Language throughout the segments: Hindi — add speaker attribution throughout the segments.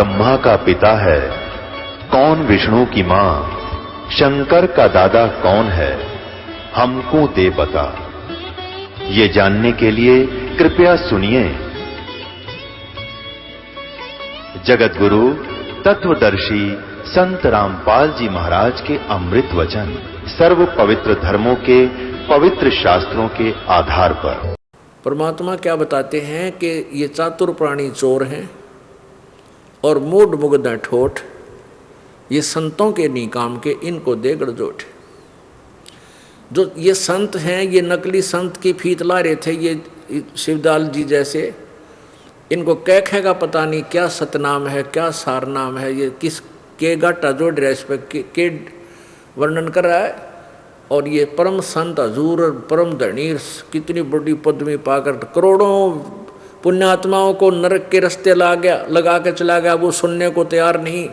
Speaker 1: ब्रह्मा का पिता है, कौन विष्णु की मां, शंकर का दादा कौन है, हमको दे बता। ये जानने के लिए कृपया सुनिए। जगत गुरु तत्वदर्शी संत रामपाल जी महाराज के अमृत वचन सर्व पवित्र धर्मों के पवित्र शास्त्रों के आधार पर
Speaker 2: परमात्मा क्या बताते हैं कि ये चातुर प्राणी चोर हैं और मूड मुग्ध ठोठ, ये संतों के निकाम के, इनको दे गड़जोट। जो ये संत हैं, ये नकली संत की फीत ला रहे थे, ये शिवदाल जी जैसे, इनको कह का पता नहीं क्या सतनाम है, क्या सार नाम है, ये किस के गाटा जोड़ रहा है, इस पर के वर्णन कर रहा है। और ये परम संत हजूर और परम धनीर कितनी बड़ी पदवी पाकर करोड़ों पुण्यात्माओं को नरक के रास्ते लगा के चला गया, वो सुनने को तैयार नहीं।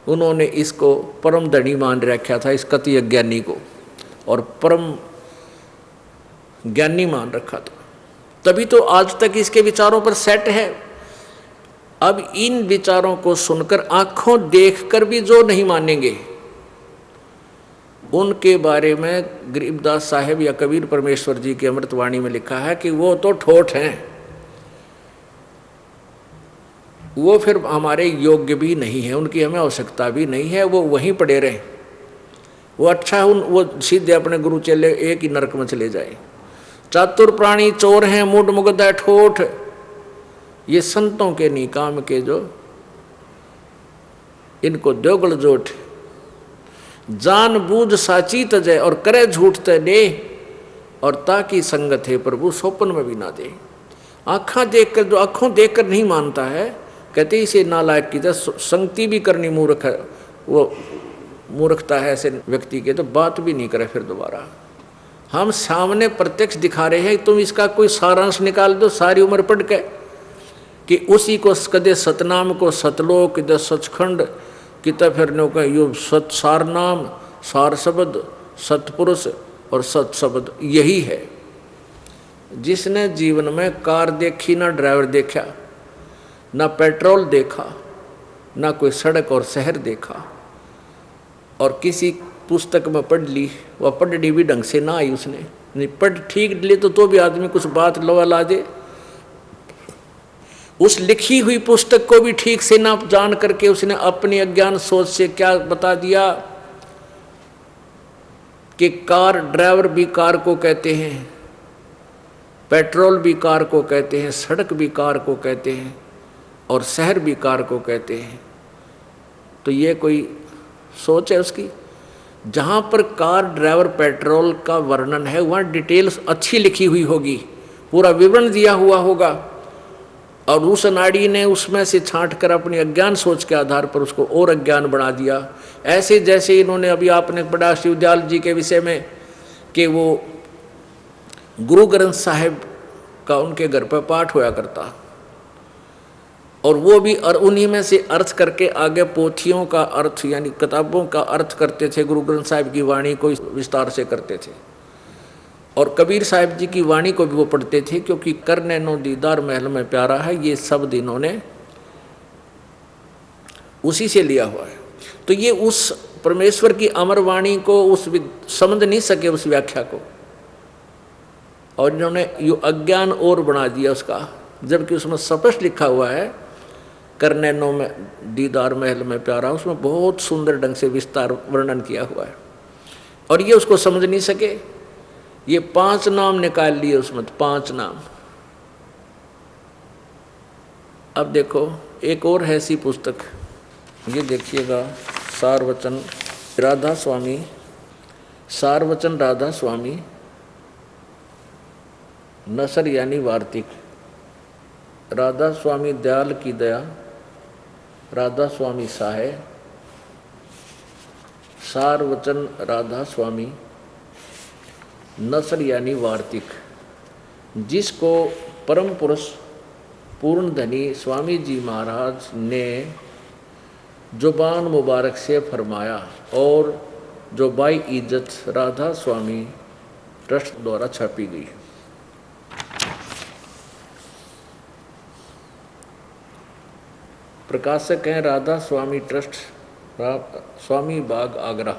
Speaker 2: उन्होंने इसको परम धनी मान रखा था, इस कति अज्ञानी को, और परम ज्ञानी मान रखा था। तभी तो आज तक इसके विचारों पर सेट है। अब इन विचारों को सुनकर आंखों देखकर भी जो नहीं मानेंगे, उनके बारे में गरीबदास साहेब या कबीर परमेश्वर जी की अमृतवाणी में लिखा है कि वो तो ठोठ हैं, वो फिर हमारे योग्य भी नहीं है, उनकी हमें आवश्यकता भी नहीं है, वो वहीं पड़े रहें, वो अच्छा वो सीधे अपने गुरु चेले एक ही नरक में चले जाए। चातुर प्राणी चोर हैं, मूड मुग्ध ठोठ, ये संतों के निकाम के जो, इनको दोगल जोट। जान बूझ साची तजय और करे झूठ तय, और ताकि संगत है प्रभु स्वप्न में भी ना दे। आँखा देखकर, जो आँखों देखकर नहीं मानता है, कहते इसे नालायक की तरह संगति भी करनी मूर्ख है, वो मूर्खता है ऐसे व्यक्ति के, तो बात भी नहीं करे फिर दोबारा। हम सामने प्रत्यक्ष दिखा रहे हैं, तुम इसका कोई सारांश निकाल दो सारी उम्र पढ़ के, कि उसी को कदे सतनाम को सतलोक, कदे सचखंड, किता फिर नो का यो सत सार नाम, सार शब्द, सतपुरुष और सत शब्द यही है। जिसने जीवन में कार देखी, ना ड्राइवर देखा, ना पेट्रोल देखा, ना कोई सड़क और शहर देखा, और किसी पुस्तक में पढ़ ली, वह पढ़नी भी ढंग से ना आई उसने, नहीं पढ़ ठीक ले तो भी आदमी कुछ बात लवा ला दे, उस लिखी हुई पुस्तक को भी ठीक से ना जान करके उसने अपनी अज्ञान सोच से क्या बता दिया कि कार, ड्राइवर भी कार को कहते हैं, पेट्रोल भी कार को कहते हैं, सड़क भी कार को कहते हैं, और शहर भी कार को कहते हैं। तो ये कोई सोच है उसकी? जहाँ पर कार, ड्राइवर, पेट्रोल का वर्णन है, वहाँ डिटेल्स अच्छी लिखी हुई होगी, पूरा विवरण दिया हुआ होगा, और उस नाड़ी ने उसमें से छांट कर अपनी अज्ञान सोच के आधार पर उसको और अज्ञान बना दिया। ऐसे जैसे इन्होंने अभी आपने पढ़ा शिवदयाल जी के विषय में कि वो गुरु ग्रंथ साहिब का उनके घर पर पाठ होया करता, और वो भी उन्हीं में से अर्थ करके आगे पोथियों का अर्थ यानी किताबों का अर्थ करते थे, गुरु ग्रंथ साहिब की वाणी को विस्तार से करते थे, और कबीर साहिब जी की वाणी को भी वो पढ़ते थे, क्योंकि करने नो दीदार महल में प्यारा है, ये शब्द इन्होंने उसी से लिया हुआ है। तो ये उस परमेश्वर की अमर वाणी को उस समझ नहीं सके उस व्याख्या को, और इन्होंने यो अज्ञान और बना दिया उसका, जबकि उसमें स्पष्ट लिखा हुआ है करने नो में दीदार महल में प्यारा, उसमें बहुत सुंदर ढंग से विस्तार वर्णन किया हुआ है, और ये उसको समझ नहीं सके। ये 5 नाम निकाल लिए उसमें, 5 नाम। अब देखो एक और है ऐसी पुस्तक, ये देखिएगा, सारवचन राधा स्वामी, सारवचन राधा स्वामी नसर यानी वार्तिक, राधा स्वामी दयाल की दया, राधा स्वामी साहे, सारवचन राधा स्वामी नसर यानी वार्तिक, जिसको परम पुरुष पूर्ण धनी स्वामी जी महाराज ने जुबान मुबारक से फरमाया, और जो बाई इज्जत राधा स्वामी ट्रस्ट द्वारा छापी गई। प्रकाशक हैं राधा स्वामी ट्रस्ट, स्वामी बाग, आगरा।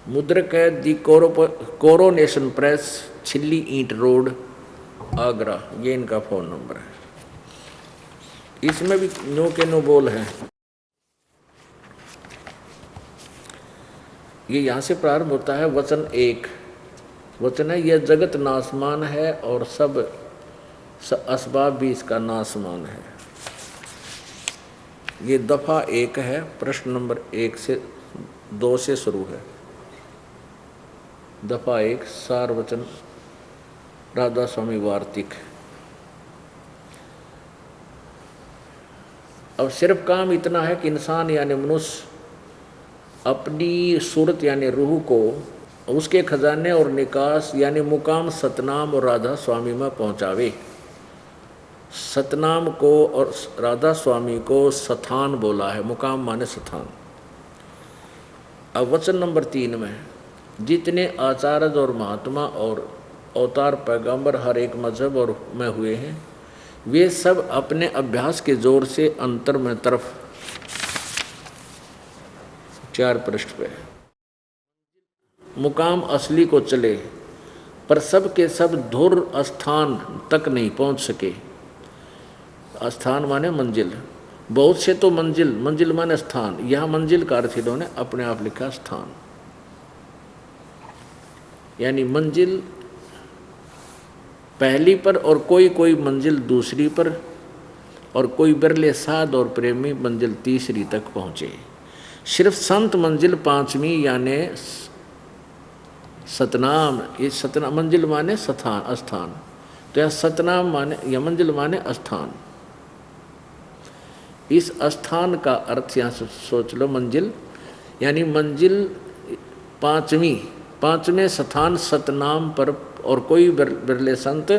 Speaker 2: मुद्रक है दी कोरोनेशन प्रेस, छिल्ली ईंट रोड, आगरा। ये इनका फ़ोन नंबर है। इसमें भी नो के नो बोल है। ये यहाँ से प्रारंभ होता है। वचन 1 वचन है, यह जगत नासमान है और सब असबाब भी इसका नासमान है। ये दफा 1 है, प्रश्न नंबर 1 से 2 से शुरू है। दफा 1 सार वचन राधा स्वामी वार्तिक। अब सिर्फ काम इतना है कि इंसान यानी मनुष्य अपनी सूरत यानी रूह को उसके खजाने और निकास यानी मुकाम सतनाम और राधा स्वामी में पहुंचावे। सतनाम को और राधा स्वामी को स्थान बोला है, मुकाम माने स्थान। अब वचन नंबर 3 में जितने आचार्य और महात्मा और अवतार पैगंबर हर एक मजहब और में हुए हैं, वे सब अपने अभ्यास के जोर से अंतर में तरफ 4 पृष्ठ पे मुकाम असली को चले, पर सब के सब धुर स्थान तक नहीं पहुंच सके। स्थान माने मंजिल, बहुत से तो मंजिल, मंजिल माने स्थान। यहाँ मंजिल का अर्थ इन्होंने अपने आप लिखा स्थान, यानी मंजिल पहली पर और कोई कोई मंजिल दूसरी पर, और कोई बिरले साध और प्रेमी मंजिल तीसरी तक पहुँचे। सिर्फ संत मंजिल 5वीं यानी सतनाम। ये सतनाम मंजिल माने स्थान, स्थान। तो यह सतनाम माने या मंजिल माने स्थान। इस स्थान का अर्थ यहाँ से सोच लो, मंजिल यानी मंजिल 5वें स्थान सतनाम पर, और कोई बिरले संत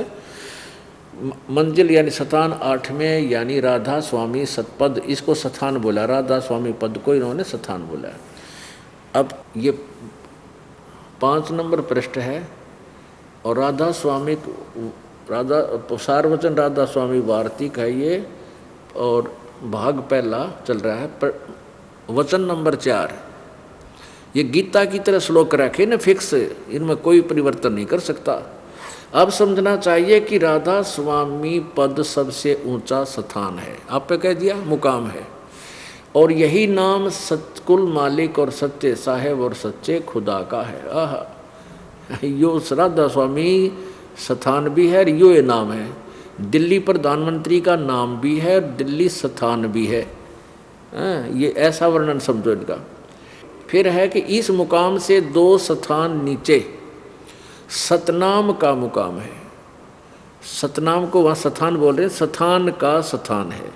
Speaker 2: मंजिल यानी स्थान 8वें यानी राधा स्वामी सतपद, इसको स्थान बोला, राधा स्वामी पद को इन्होंने स्थान बोला। अब ये 5 नंबर पृष्ठ है और राधा स्वामी सारवचन राधा स्वामी वार्तिक है ये, और भाग पहला चल रहा है। वचन नंबर 4 ये गीता की तरह श्लोक रखे न फिक्स, इनमें कोई परिवर्तन नहीं कर सकता। अब समझना चाहिए कि राधा स्वामी पद सबसे ऊंचा स्थान है, आप पे कह दिया मुकाम है, और यही नाम सतकुल मालिक और सच्चे साहेब और सच्चे खुदा का है। आह, यो राधा स्वामी स्थान भी है, यो ये नाम है। दिल्ली प्रधानमंत्री का नाम भी है, दिल्ली स्थान भी है। ये ऐसा वर्णन समझो इनका। फिर है कि इस मुकाम से 2 स्थान नीचे सतनाम का मुकाम है। सतनाम को वहाँ स्थान बोल रहे हैं, स्थान का स्थान है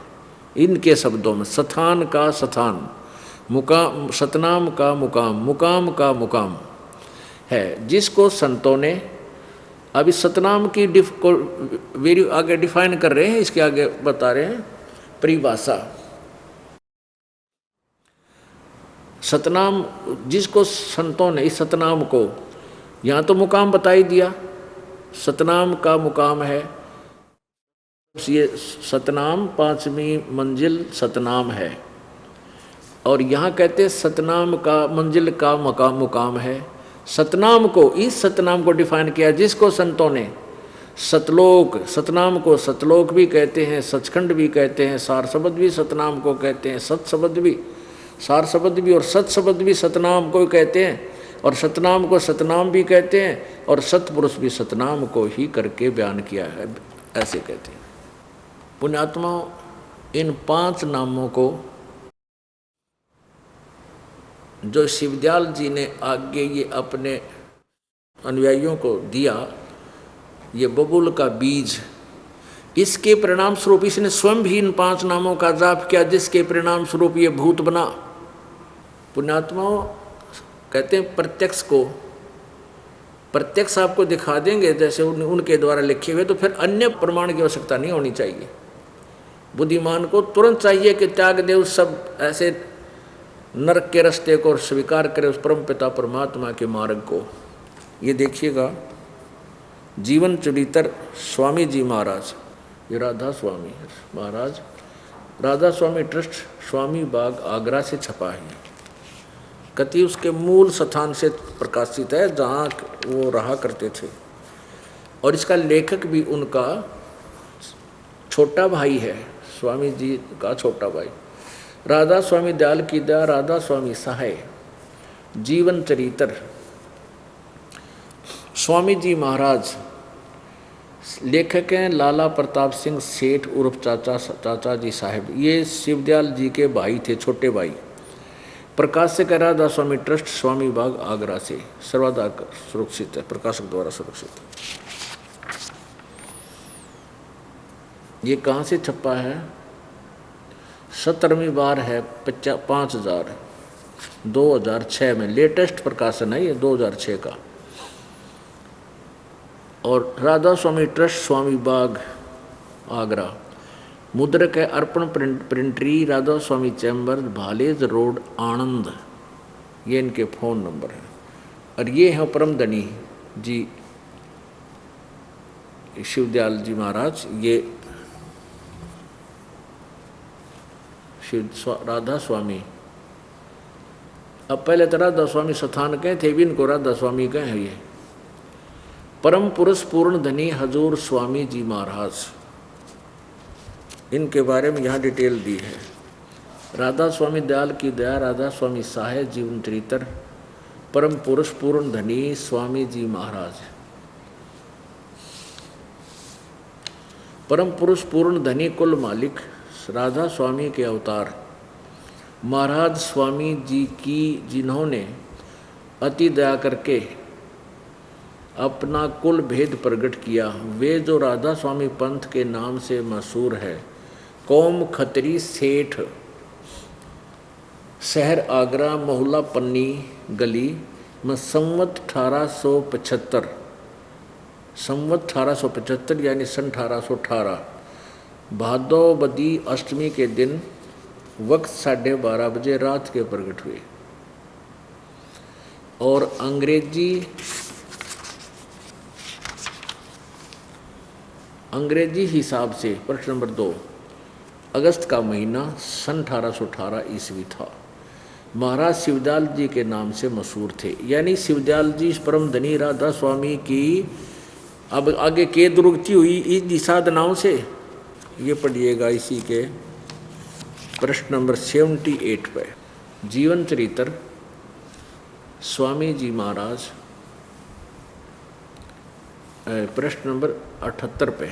Speaker 2: इनके शब्दों में, स्थान का स्थान, मुकाम सतनाम का मुकाम, मुकाम का मुकाम है, जिसको संतों ने अभी सतनाम की वेरी आगे डिफाइन कर रहे हैं, इसके आगे बता रहे हैं परिभाषा। सतनाम जिसको संतों ने, इस सतनाम को यहाँ तो मुकाम बता ही दिया, सतनाम का मुकाम है ये। सतनाम 5वीं मंजिल सतनाम है, और यहाँ कहते सतनाम का मंजिल का मुकाम है। सतनाम को, इस सतनाम को डिफाइन किया जिसको संतों ने सतलोक, सतनाम को सतलोक भी कहते हैं, सचखंड भी कहते हैं, सार शब्द भी सतनाम को कहते हैं, सत शब्द भी, सार शब्द भी और सत शब्द भी सतनाम को कहते हैं, और सतनाम को सतनाम भी कहते हैं, और सतपुरुष भी सतनाम को ही करके बयान किया है, ऐसे कहते हैं। पुण्यात्माओं, इन 5 नामों को जो शिवदयाल जी ने आगे ये अपने अनुयायियों को दिया, ये बबूल का बीज, इसके परिणाम स्वरूप इसने स्वयं भी इन 5 नामों का जाप किया, जिसके परिणाम स्वरूप ये भूत बना। पुण्यात्माओं, कहते हैं प्रत्यक्ष को, प्रत्यक्ष आपको दिखा देंगे जैसे उनके द्वारा लिखे हुए, तो फिर अन्य प्रमाण की आवश्यकता नहीं होनी चाहिए। बुद्धिमान को तुरंत चाहिए कि त्याग दे उस सब ऐसे नरक के रास्ते को और स्वीकार करे उस परम पिता परमात्मा के मार्ग को। ये देखिएगा जीवन चरित्र स्वामी जी महाराज ये राधा स्वामी महाराज, राधा स्वामी ट्रस्ट स्वामी बाग आगरा से छपा है। कति उसके मूल स्थान से प्रकाशित है जहाँ वो रहा करते थे। और इसका लेखक भी उनका छोटा भाई है, स्वामी जी का छोटा भाई। राधा स्वामी दयाल की दया, राधा स्वामी सहाय, जीवन चरित्र। स्वामी जी महाराज लेखक हैं लाला प्रताप सिंह सेठ उर्फ चाचा जी साहब। ये शिवदयाल जी के भाई थे, छोटे भाई। प्रकाशक है राधा स्वामी ट्रस्ट स्वामी बाग आगरा से, सर्वदा सुरक्षित है, प्रकाशक द्वारा सुरक्षित। ये कहाँ से छपा है? 17वीं बार है, 5000 2006 में लेटेस्ट प्रकाशन है ये, 2006 का। और राधा स्वामी ट्रस्ट स्वामी बाग आगरा। मुद्रक है अर्पण प्रिंटरी, राधा स्वामी चैम्बर, भालेज रोड, आनंद। ये इनके फ़ोन नंबर है। और ये हैं परम धनी जी शिवदयाल जी महाराज। ये राधा स्वामी, अब पहले तो राधा स्वामी स्थान कहे थे, भी इनको राधा स्वामी कहे हैं। ये परम पुरुष पूर्ण धनी हजूर स्वामी जी महाराज, इनके बारे में यहाँ डिटेल दी है। राधा स्वामी दयाल की दया, राधा स्वामी सहाय, जीवन चरित्र, परम पुरुष पूर्ण धनी स्वामी जी महाराज। परम पुरुष पूर्ण धनी कुल मालिक राधा स्वामी के अवतार महाराज स्वामी जी की, जिन्होंने अति दया करके अपना कुल भेद प्रकट किया। वे जो राधा स्वामी पंथ के नाम से मशहूर है। कौम खत्री सेठ, शहर आगरा, मोहल्ला पन्नी गली में संवत 1875, संवत 1875 यानी सन 1818 भादोबदी अष्टमी के दिन वक्त 12:30 बजे रात के प्रकट हुए। और अंग्रेजी हिसाब से प्रश्न नंबर 2 अगस्त का महीना सन 1818 ईस्वी था। महाराज शिवदयाल जी के नाम से मशहूर थे। यानी शिवदयाल जी परम धनी राधा स्वामी की अब आगे के दुर्गति हुई इस निषादनाओं से, ये पढ़िएगा इसी के प्रश्न नंबर 78 पे। जीवन चरित्र स्वामी जी महाराज प्रश्न नंबर 78 पे।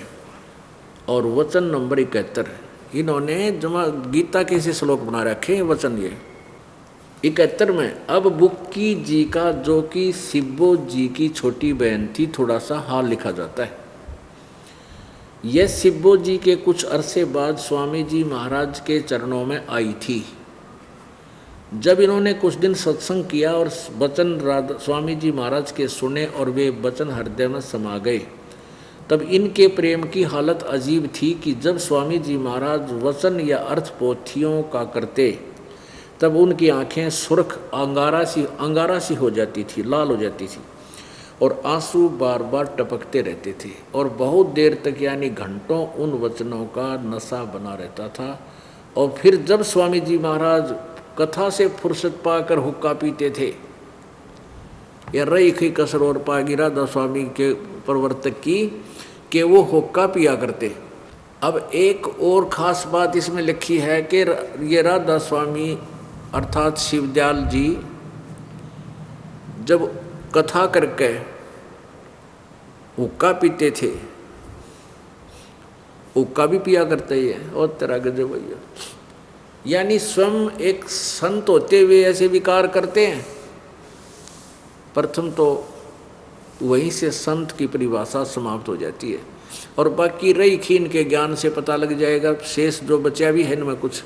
Speaker 2: और वचन नंबर 71। इन्होंने जमा गीता के से श्लोक बना रखे हैं वचन। ये 71 में अब बुक्की जी का, जो कि शिब्बो जी की छोटी बहन थी, थोड़ा सा हाल लिखा जाता है। यह शिब्बो जी के कुछ अरसे बाद स्वामी जी महाराज के चरणों में आई थी। जब इन्होंने कुछ दिन सत्संग किया और वचन स्वामी जी महाराज के सुने और वे वचन हृदय में समा गए, तब इनके प्रेम की हालत अजीब थी कि जब स्वामी जी महाराज वचन या अर्थ पोथियों का करते, तब उनकी आंखें सुर्ख अंगारा सी हो जाती थी, लाल हो जाती थी, और आंसू बार बार टपकते रहते थे। और बहुत देर तक यानी घंटों उन वचनों का नशा बना रहता था। और फिर जब स्वामी जी महाराज कथा से फुर्सत पाकर हुक्का पीते थे, या रही खी कसर और पागी राधा स्वामी के प्रवर्तक की कि वो हुक्का पिया करते। अब एक और ख़ास बात इसमें लिखी है कि ये राधा स्वामी अर्थात शिवदयाल जी जब कथा करके हुक्का पीते थे, हुक्का भी पिया करते ही है। और तेरा गजब भैया, यानी स्वयं एक संत होते हुए ऐसे विकार करते हैं। प्रथम तो वहीं से संत की परिभाषा समाप्त हो जाती है। और बाकी रही खीन के ज्ञान से पता लग जाएगा, शेष जो बचा भी है इनमें कुछ।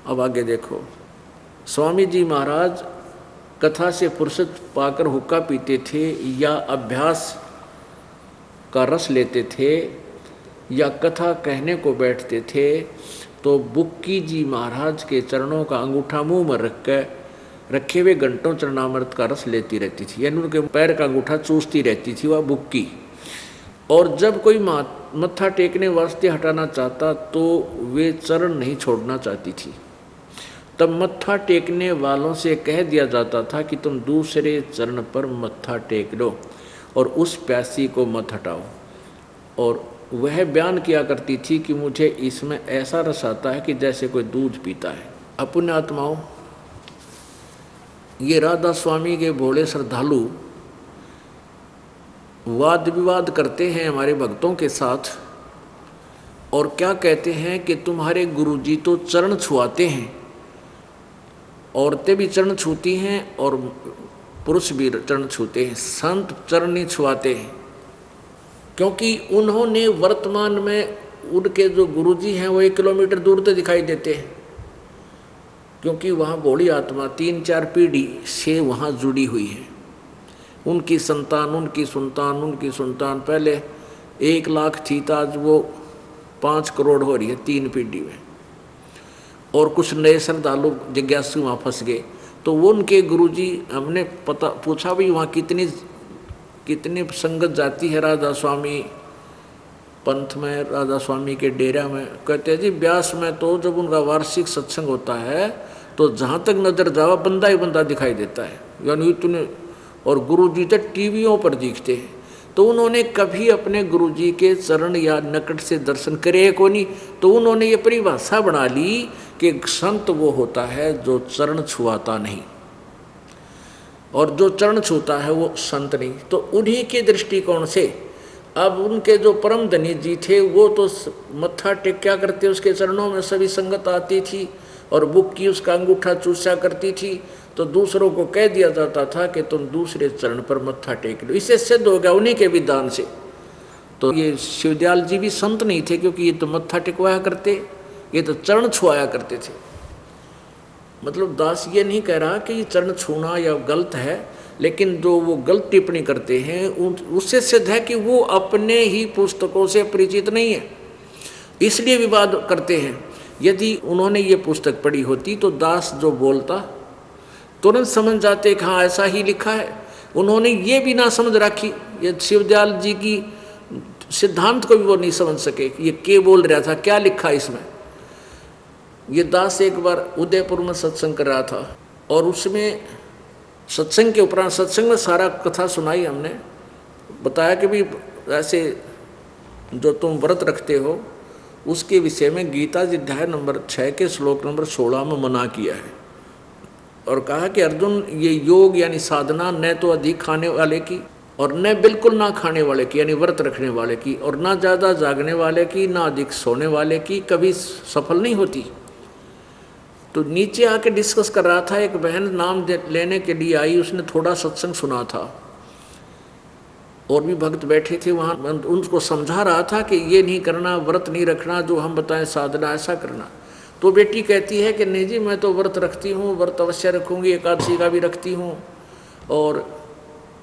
Speaker 2: अब आगे देखो, स्वामी जी महाराज कथा से फुर्सत पाकर हुक्का पीते थे, या अभ्यास का रस लेते थे, या कथा कहने को बैठते थे, तो बुक्की जी महाराज के चरणों का अंगूठा मुंह में रखे हुए घंटों चरणामृत का रस लेती रहती थी। यानी उनके पैर का अंगूठा चूसती रहती थी वह बुक्की। और जब कोई मत्था टेकने वास्ते हटाना चाहता तो वे चरण नहीं छोड़ना चाहती थी। तब मत्था टेकने वालों से कह दिया जाता था कि तुम दूसरे चरण पर मत्था टेक लो और उस प्यासी को मत हटाओ। और वह बयान किया करती थी कि मुझे इसमें ऐसा रस आता है कि जैसे कोई दूध पीता है। अपुण्य आत्माओं, ये राधा स्वामी के भोले श्रद्धालु वाद विवाद करते हैं हमारे भक्तों के साथ और क्या कहते हैं कि तुम्हारे गुरुजी तो चरण छुआते हैं, औरतें भी चरण छूती हैं और पुरुष भी चरण छूते हैं, संत चरण नहीं छुआते हैं, क्योंकि उन्होंने वर्तमान में उनके जो गुरुजी हैं वो 1 किलोमीटर दूर तो दिखाई देते हैं, क्योंकि वहाँ भोली आत्मा 3-4 पीढ़ी से वहाँ जुड़ी हुई है। उनकी संतान उनकी संतान पहले 1 लाख थी तो आज वो 5 करोड़ हो रही है 3 पीढ़ी में। और कुछ नए श्रद्धालु जिज्ञासु वहाँ फंस गए, तो वो उनके गुरुजी हमने पूछा भी वहाँ कितनी संगत जाती है राधा स्वामी पंथ में, राधा स्वामी के डेरा में। कहते हैं जी ब्यास में तो जब उनका वार्षिक सत्संग होता है तो जहाँ तक नजर जावा बंदा ही बंदा दिखाई देता है, यानी इतने। और गुरुजी तो टीवियों पर दिखते हैं। तो उन्होंने कभी अपने गुरुजी के चरण या निकट से दर्शन करे को नहीं, तो उन्होंने ये परिभाषा बना ली कि संत वो होता है जो चरण छुआता नहीं, और जो चरण छूता है वो संत नहीं। तो उन्हीं के दृष्टिकोण से अब उनके जो परम धनी जी थे वो तो मत्था टेक क्या करते, उसके चरणों में सभी संगत आती थी और बुक की उसका अंगूठा चूसा करती थी। तो दूसरों को कह दिया जाता था कि तुम दूसरे चरण पर मत्था टेक लो। इससे सिद्ध हो गया उन्हीं के विधान से। तो ये शिवदयाल जी भी संत नहीं थे, क्योंकि ये तो मत्था टेकवाया करते, ये तो चरण छुआया करते थे। मतलब दास ये नहीं कह रहा कि ये चरण छूना या गलत है, लेकिन जो वो गलत टिप्पणी करते हैं उससे सिद्ध है कि वो अपने ही पुस्तकों से परिचित नहीं है, इसलिए विवाद करते हैं। यदि उन्होंने ये पुस्तक पढ़ी होती तो दास जो बोलता तुरंत समझ जाते कि हाँ ऐसा ही लिखा है। उन्होंने ये भी ना समझ रखी, ये शिवदयाल जी की सिद्धांत को भी वो नहीं समझ सके कि ये क्या बोल रहा था, क्या लिखा इसमें। ये दास एक बार उदयपुर में सत्संग कर रहा था और उसमें सत्संग के उपरांत सत्संग में सारा कथा सुनाई। हमने बताया कि भी ऐसे जो तुम व्रत रखते हो उसके विषय में गीता जी अध्याय नंबर 6 के श्लोक नंबर 16 में मना किया है और कहा कि अर्जुन ये योग यानी साधना न तो अधिक खाने वाले की और न बिल्कुल ना खाने वाले की यानी व्रत रखने वाले की और ना ज़्यादा जागने वाले की ना अधिक सोने वाले की कभी सफल नहीं होती। तो नीचे आके डिस्कस कर रहा था, एक बहन नाम लेने के लिए आई, उसने थोड़ा सत्संग सुना था और भी भक्त बैठे थे वहाँ। उनको समझा रहा था कि ये नहीं करना, व्रत नहीं रखना, जो हम बताएं साधना ऐसा करना। तो बेटी कहती है कि नहीं जी मैं तो व्रत रखती हूँ, व्रत अवश्य रखूँगी, एकादशी का भी रखती हूँ और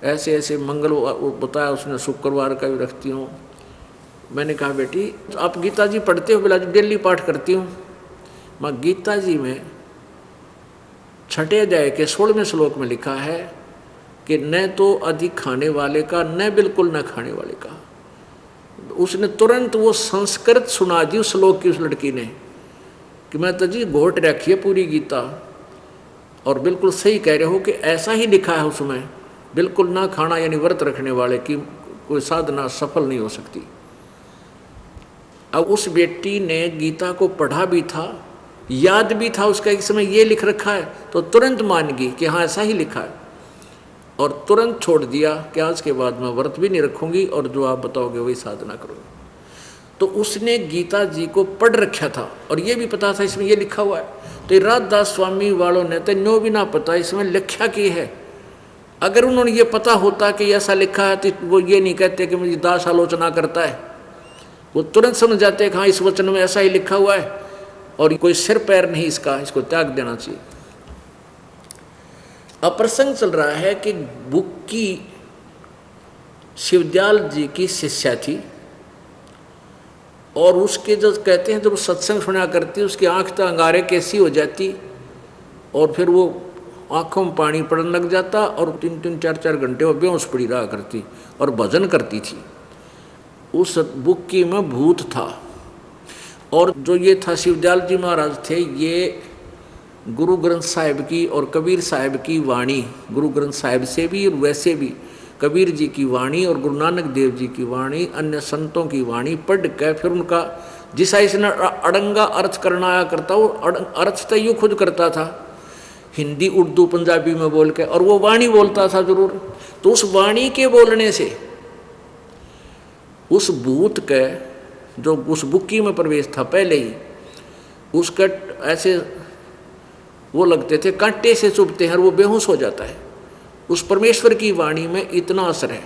Speaker 2: ऐसे ऐसे मंगल बताया उसने, शुक्रवार का भी रखती हूँ। मैंने कहा बेटी आप गीता जी पढ़ते हो? बोला डेली पाठ करती हूँ। मैं गीता जी में 6 अध्याय के 16वें श्लोक में लिखा है कि न तो अधिक खाने वाले का न बिल्कुल न खाने वाले का। उसने तुरंत वो संस्कृत सुना दी उस श्लोक की उस लड़की ने कि मैं तो जी घोट रखी है पूरी गीता और बिल्कुल सही कह रहे हो कि ऐसा ही लिखा है उसमें, बिल्कुल ना खाना यानी व्रत रखने वाले की कोई साधना सफल नहीं हो सकती। अब उस बेटी ने गीता को पढ़ा भी था, याद भी था उसका एक समय ये लिख रखा है, तो तुरंत मान गई कि हाँ ऐसा ही लिखा है और तुरंत छोड़ दिया कि आज के बाद मैं व्रत भी नहीं रखूंगी और जो आप बताओगे वही साधना करूंगी। तो उसने गीता जी को पढ़ रखा था और ये भी पता था इसमें ये लिखा हुआ है। तो राधादास स्वामी वालों ने तो नो भी ना पता इसमें लिखा की है। अगर उन्होंने ये पता होता कि ऐसा लिखा है तो वो ये नहीं कहते कि मुझे दास आलोचना करता है, वो तुरंत समझ जाते हैं कि हाँ इस वचन में ऐसा ही लिखा हुआ है और कोई सिर पैर नहीं इसका, इसको त्याग देना चाहिए। अप्रसंग चल रहा है कि बुक्की शिवदयाल जी की शिष्या थी और उसके जो कहते हैं जब सत्संग सुना करती उसकी आंख तो अंगारे कैसी हो जाती और फिर वो आंखों में पानी पड़ने लग जाता और 3-3 4-4 घंटे वो बेहोश पड़ी रहा करती और भजन करती थी। उस बुक्की में भूत था। और जो ये था शिवदयाल जी महाराज थे, ये गुरु ग्रंथ साहिब की और कबीर साहिब की वाणी, गुरु ग्रंथ साहिब से भी और वैसे भी कबीर जी की वाणी और गुरु नानक देव जी की वाणी, अन्य संतों की वाणी पढ़ के फिर उनका जिसा इसने अड़ंगा अर्थ करना आया करता, वो अर्थ तो यूँ खुद करता था हिंदी उर्दू पंजाबी में बोल के, और वो वाणी बोलता था जरूर। तो उस वाणी के बोलने से उस भूत के जो उस बुक्की में प्रवेश था पहले ही, उसका ऐसे वो लगते थे कांटे से चुभते हैं और वो बेहोश हो जाता है। उस परमेश्वर की वाणी में इतना असर है।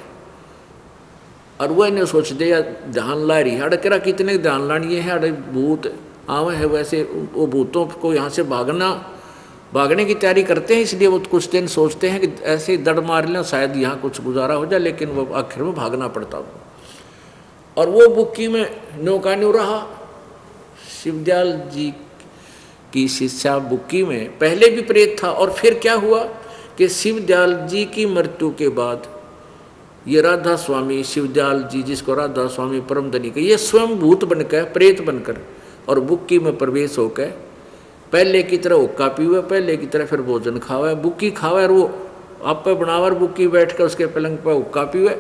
Speaker 2: और वह इन्हें सोच दे या ध्यान ला रही है, अड़करा कितने ध्यान लानी है, अरे भूत आवे है। वैसे वो भूतों को यहाँ से भागने की तैयारी करते हैं, इसलिए वो कुछ दिन सोचते हैं कि ऐसे दड़ मार लें शायद यहाँ कुछ गुजारा हो जाए, लेकिन वो आखिर में भागना पड़ता हो। और वो बुक्की में नौका न्यू रहा। शिवदयाल जी की शिष्या बुक्की में पहले भी प्रेत था। और फिर क्या हुआ कि शिवदयाल जी की मृत्यु के बाद ये राधा स्वामी शिवदयाल जी, जिसको राधा स्वामी परमधनी के, ये स्वयं भूत बनकर प्रेत बनकर और बुक्की में प्रवेश होकर पहले की तरह हुक्का पीवे, पहले की तरह फिर भोजन खावे, बुक्की खावे और वो आप पे बनावर बुक्की बैठ कर उसके पलंग पर हुक्का पीवे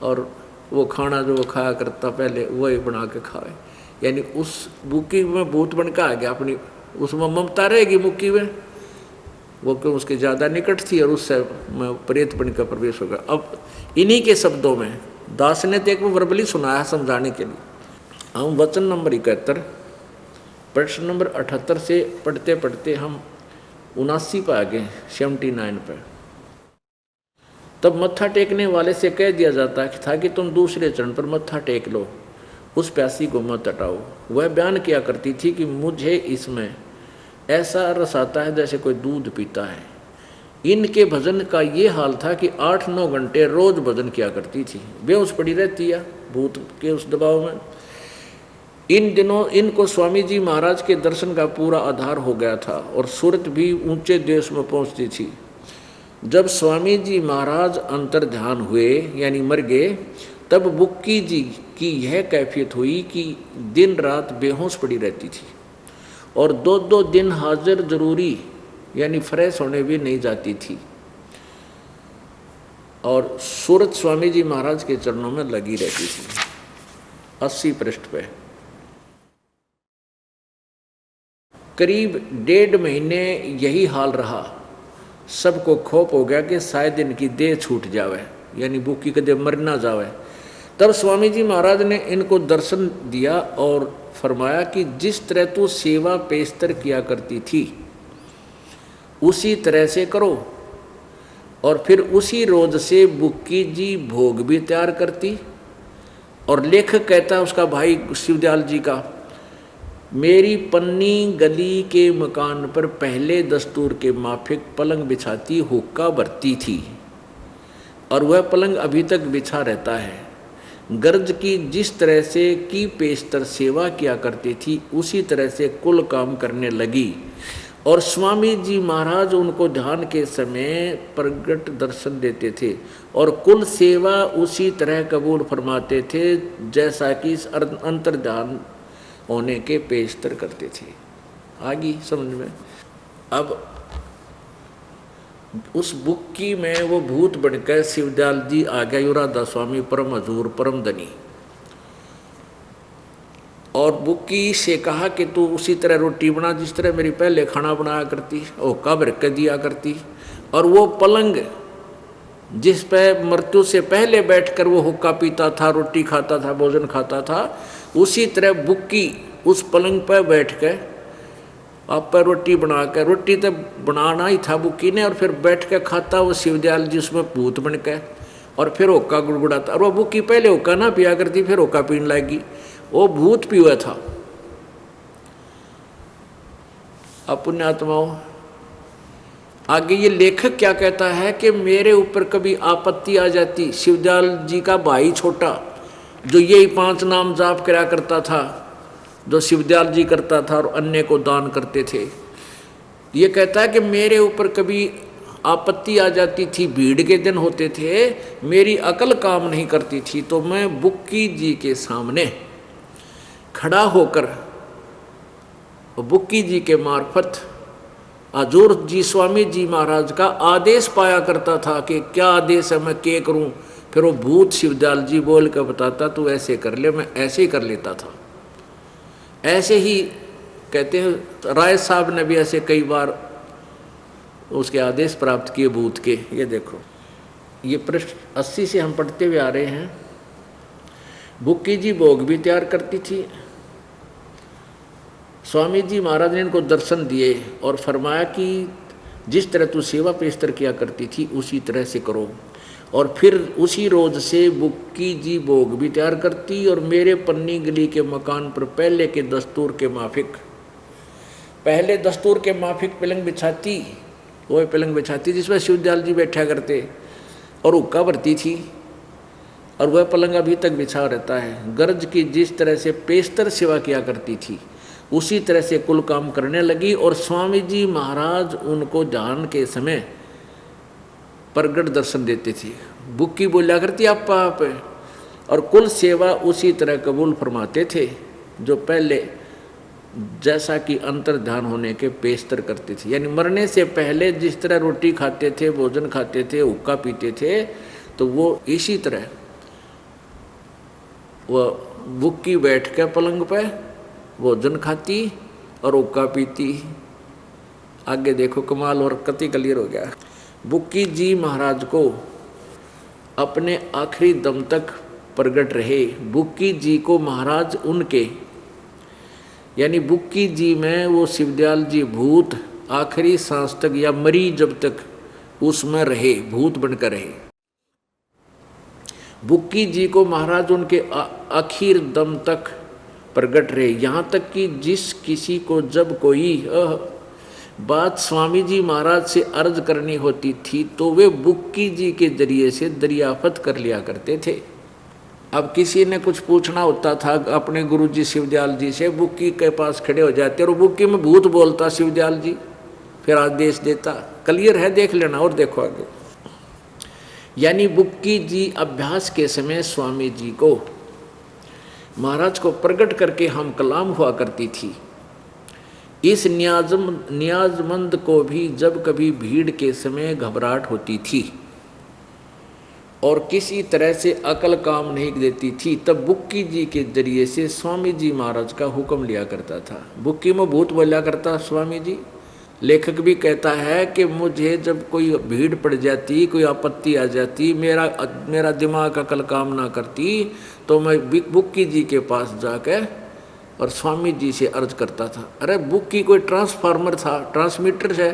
Speaker 2: और वो खाना जो वो खाया करता पहले वही बना के खावे। यानी उस बुक्की में भूत बन के आ गया, अपनी उसमें ममता रहेगी बुक्की में, वो क्यों उसके ज़्यादा निकट थी और उससे प्रेत बन का प्रवेश होगा। अब इन्हीं के शब्दों में दास ने तो एक वर्बली सुनाया समझाने के लिए। हम वचन नंबर 71 प्रश्न नंबर 78 से पढ़ते पढ़ते हम 79 पर आ गए, 79 पर। तब मत्था टेकने वाले से कह दिया जाता था कि तुम दूसरे चरण पर मत्था टेक लो, उस प्यासी को मत हटाओ। वह बयान किया करती थी कि मुझे इसमें ऐसा रस आता है जैसे कोई दूध पीता है। इनके भजन का ये हाल था कि 8-9 घंटे रोज भजन किया करती थी, बेहोश पड़ी रहती है भूत के उस दबाव में। इन दिनों इनको स्वामी जी महाराज के दर्शन का पूरा आधार हो गया था और सूरत भी ऊंचे देश में पहुंचती थी। जब स्वामी जी महाराज अंतर ध्यान हुए यानी मर गए, तब बुक्की जी की यह कैफियत हुई कि दिन रात बेहोश पड़ी रहती थी और 2-2 दिन हाजिर जरूरी यानी फ्रेश होने भी नहीं जाती थी और सूरत स्वामी जी महाराज के चरणों में लगी रहती थी। 80 पृष्ठ पे करीब 1.5 महीने यही हाल रहा। सबको खौफ हो गया कि शायद इनकी देह छूट जावे, यानी बुक्की कदे मर ना जावे। तब स्वामी जी महाराज ने इनको दर्शन दिया और फरमाया कि जिस तरह तू सेवा पेशतर किया करती थी उसी तरह से करो। और फिर उसी रोज से बुक्की जी भोग भी तैयार करती। और लेखक कहता है उसका भाई शिवदयाल जी का, मेरी पन्नी गली के मकान पर पहले दस्तूर के माफिक पलंग बिछाती हुक्का भरती थी और वह पलंग अभी तक बिछा रहता है। गर्ज की जिस तरह से की पेशतर सेवा किया करती थी उसी तरह से कुल काम करने लगी और स्वामी जी महाराज उनको ध्यान के समय प्रगट दर्शन देते थे और कुल सेवा उसी तरह कबूल फरमाते थे जैसा कि इस अंतर ध्यान होने के पेशतर करते थे। आगे समझ में। अब उस बुक्की में वो भूत बनकर शिवदयाल जी आ गया, राधा स्वामी परम हजूर परम धनी, और बुक्की से कहा कि तू उसी तरह रोटी बना जिस तरह मेरी पहले खाना बनाया करती, ओ कब्र कर दिया करती। और वो पलंग जिस पे मृत्यु से पहले बैठकर वो हुक्का पीता था, रोटी खाता था, भोजन खाता था, उसी तरह बुक्की उस पलंग पर बैठ कर आप पर रोटी बना कर, रोटी तो बनाना ही था बुक्की ने, और फिर बैठ कर खाता वो शिवदयाल जी उसमें भूत बन कर, और फिर हुक्का गुड़गुड़ाता। और वो बुक्की पहले हुक्का ना पिया करती, फिर हुक्का पीने लगी, वो भूत पिया था। अब पुण्यात्माओं आगे ये लेखक क्या कहता है कि मेरे ऊपर कभी आपत्ति आ जाती, शिवदयाल जी का भाई छोटा जो यही 5 नाम जाप करा करता था, जो शिवदयाल जी करता था और अन्य को दान करते थे, ये कहता है कि मेरे ऊपर कभी आपत्ति आ जाती थी, भीड़ के दिन होते थे, मेरी अकल काम नहीं करती थी, तो मैं बुक्की जी के सामने खड़ा होकर बुक्की जी के मार्फत हजूर जी स्वामी जी महाराज का आदेश पाया करता था कि क्या आदेश है, मैं क्या करूं। फिर वो भूत शिवदयाल जी बोल कर बताता, तू ऐसे कर ले, मैं ऐसे ही कर लेता था। ऐसे ही कहते हैं राय साहब ने भी ऐसे कई बार उसके आदेश प्राप्त किए भूत के। ये देखो, ये पृष्ठ 80 से हम पढ़ते हुए आ रहे हैं। बुक्की जी भोग भी तैयार करती थी। स्वामी जी महाराज ने इनको दर्शन दिए और फरमाया कि जिस तरह तू सेवा पेशतर किया करती थी उसी तरह से करो। और फिर उसी रोज से बुक्की जी भोग भी तैयार करती और मेरे पन्नी गली के मकान पर पहले के दस्तूर के माफिक, पहले दस्तूर के माफिक पलंग बिछाती, वो पलंग बिछाती जिसमें शिवदयाल जी बैठा करते और हुक्का भरती थी, और वह पलंग अभी तक बिछा रहता है। गर्ज की जिस तरह से पेशतर सेवा किया करती थी उसी तरह से कुल काम करने लगी। और स्वामी जी महाराज उनको ध्यान के समय प्रगट दर्शन देते थे। बुक्की बोला करती आप और कुल सेवा उसी तरह कबूल फरमाते थे जो पहले जैसा कि अंतर ध्यान होने के पेशतर करते थे। यानी मरने से पहले जिस तरह रोटी खाते थे, भोजन खाते थे, हुक्का पीते थे, तो वो इसी तरह वह बुक्की बैठ के पलंग पे भोजन खाती और हुक्का पीती। आगे देखो कमाल और कति क्लियर हो गया। बुक्की जी महाराज को अपने आखिरी दम तक प्रगट रहे। बुक्की जी को महाराज उनके, यानी बुक्की जी में वो शिवदयाल जी भूत आखिरी सांस तक या मरी जब तक उसमें रहे, भूत बनकर रहे। बुक्की जी को महाराज उनके आखिर दम तक प्रगट रहे। यहाँ तक कि जिस किसी को जब कोई बात स्वामी जी महाराज से अर्ज करनी होती थी तो वे बुक्की जी के जरिए से दरियाफत कर लिया करते थे। अब किसी ने कुछ पूछना होता था अपने गुरु जी शिवदयाल जी से, बुक्की के पास खड़े हो जाते और बुक्की में भूत बोलता शिवदयाल जी, फिर आदेश देता। क्लियर है, देख लेना और देखो आगे। यानी बुक्की जी अभ्यास के समय स्वामी जी को महाराज को प्रकट करके हम कलाम हुआ करती थी। इस नियाजमंद को भी जब कभी भीड़ के समय घबराहट होती थी और किसी तरह से अकल काम नहीं देती थी, तब बुक्की जी के जरिए से स्वामी जी महाराज का हुक्म लिया करता था। बुक्की में भूत बोला करता स्वामी जी। लेखक भी कहता है कि मुझे जब कोई भीड़ पड़ जाती, कोई आपत्ति आ जाती, मेरा दिमाग अकल काम ना करती, तो मैं बुक्की जी के पास जाकर और स्वामी जी से अर्ज करता था। अरे बुक्की कोई ट्रांसफार्मर था, ट्रांसमीटर है,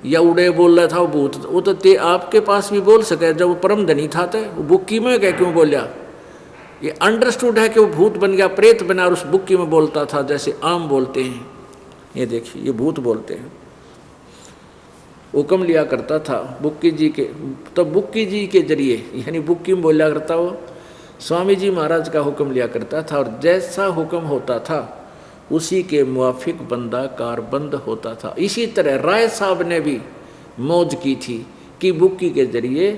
Speaker 2: या उड़े बोल रहा था वो भूत, वो तो ते आपके पास भी बोल सके। जब वो परम धनी था तो वो बुक्की में क्या क्यों बोलिया? ये अंडरस्टूड है कि वो भूत बन गया, प्रेत बना और उस बुक्की में बोलता था जैसे आम बोलते हैं। ये देखिए, ये भूत बोलते हैं। हुक्म लिया करता था बुक्की जी के, तो बुक्की जी के जरिए यानी बुक्की में बोला करता वो स्वामी जी महाराज का हुक्म लिया करता था, और जैसा हुक्म होता था उसी के मुआफिक बंदा कारबंद होता था। इसी तरह राय साहब ने भी मौज की थी कि बुक्की के जरिए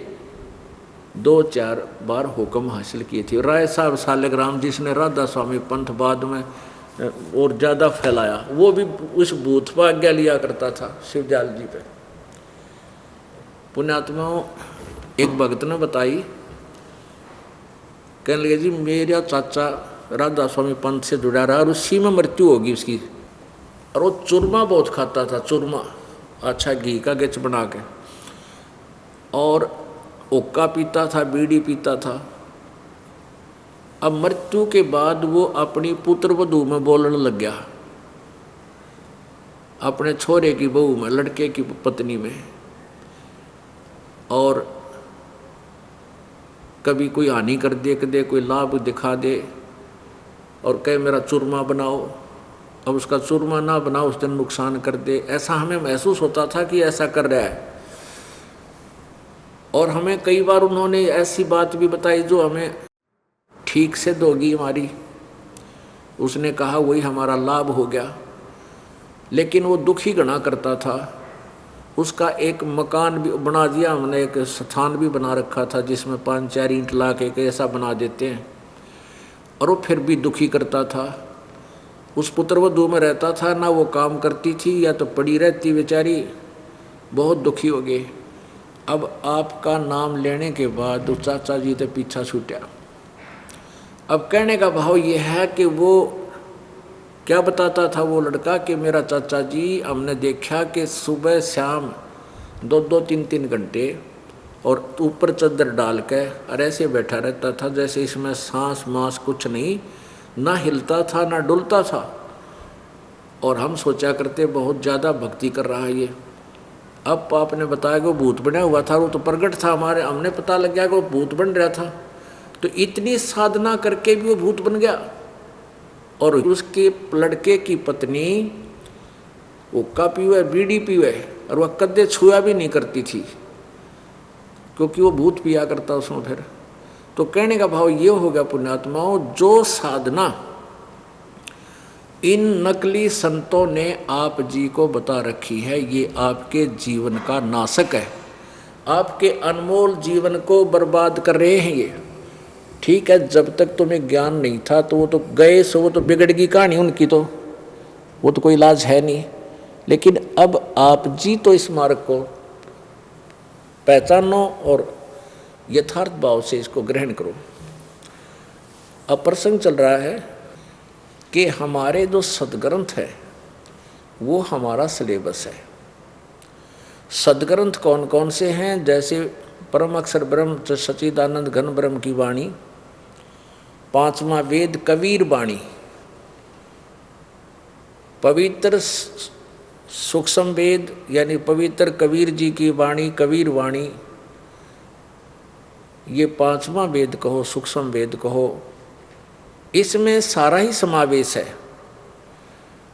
Speaker 2: 2-4 बार हुक्म हासिल किए थे। राय साहब सालिग्राम जिसने राधा स्वामी पंथ बाद में और ज़्यादा फैलाया, वो भी उस भूत पर आज्ञा लिया करता था शिवदयाल जी पे। पुण्यात्माओं, एक भक्त ने बताई, कहने लगे जी मेरा चाचा राधा स्वामी पंथ से जुड़ा रहा और उसी में मृत्यु होगी उसकी, और वो चूरमा बहुत खाता था, चूरमा अच्छा घी का गिच बना के, और हुक्का पीता था, बीड़ी पीता था। अब मृत्यु के बाद वो अपनी पुत्र वधू में बोलने लग गया, अपने छोरे की बहू में, लड़के की पत्नी में, और कभी कोई हानि कर दे, कोई लाभ दिखा दे और कहे मेरा चूरमा बनाओ, अब उसका चूरमा ना बनाओ उस दिन नुकसान कर दे। ऐसा हमें महसूस होता था कि ऐसा कर रहा है। और हमें कई बार उन्होंने ऐसी बात भी बताई जो हमें ठीक से दोगी हमारी, उसने कहा वही हमारा लाभ हो गया। लेकिन वो दुखी घना करता था उसका एक मकान भी बना दिया हमने, एक स्थान भी बना रखा था जिसमें 5-4 ईंट ला के ऐसा बना देते हैं। और वो फिर भी दुखी करता था। उस पुत्रवधू में रहता था, ना वो काम करती थी या तो पड़ी रहती बेचारी, बहुत दुखी हो गए। अब आपका नाम लेने के बाद उस चाचा जी तो पीछा छूटा। अब कहने का भाव ये है कि वो क्या बताता था वो लड़का कि मेरा चाचा जी, हमने देखा कि सुबह शाम 2-2 3-3 घंटे और ऊपर चादर डाल के और ऐसे बैठा रहता था जैसे इसमें सांस मांस कुछ नहीं, ना हिलता था ना डुलता था। और हम सोचा करते बहुत ज़्यादा भक्ति कर रहा है ये। अब आपने बताया कि वो भूत बना हुआ था, वो तो प्रगट था हमारे, हमने पता लग गया कि वो भूत बन रहा था। तो इतनी साधना करके भी वो भूत बन गया। और उसके लड़के की पत्नी वो हुक्का पीवे, बीड़ी पीवे, और वह कदे छुआ भी नहीं करती थी क्योंकि वो भूत पिया करता उसमें। फिर तो कहने का भाव ये हो गया पुण्यात्माओं, जो साधना इन नकली संतों ने आप जी को बता रखी है, ये आपके जीवन का नाशक है, आपके अनमोल जीवन को बर्बाद कर रहे हैं ये। ठीक है, जब तक तुम्हें ज्ञान नहीं था तो वो तो गए सो, वो तो बिगड़ गई कहानी उनकी, तो वो तो कोई इलाज है नहीं। लेकिन अब आप जी तो इस मार्ग को पहचानो और यथार्थ भाव से इसको ग्रहण करो। अब प्रसंग चल रहा है कि हमारे जो सदग्रंथ है वो हमारा सिलेबस है। सदग्रंथ कौन कौन से हैं? जैसे परम अक्षर ब्रह्म सच्चिदानंद घन ब्रह्म की वाणी, 5वां वेद कबीर वाणी, पवित्र सूक्ष्म वेद यानी पवित्र कबीर जी की वाणी कबीर वाणी, ये 5वां वेद कहो सूक्ष्म वेद कहो, इसमें सारा ही समावेश है।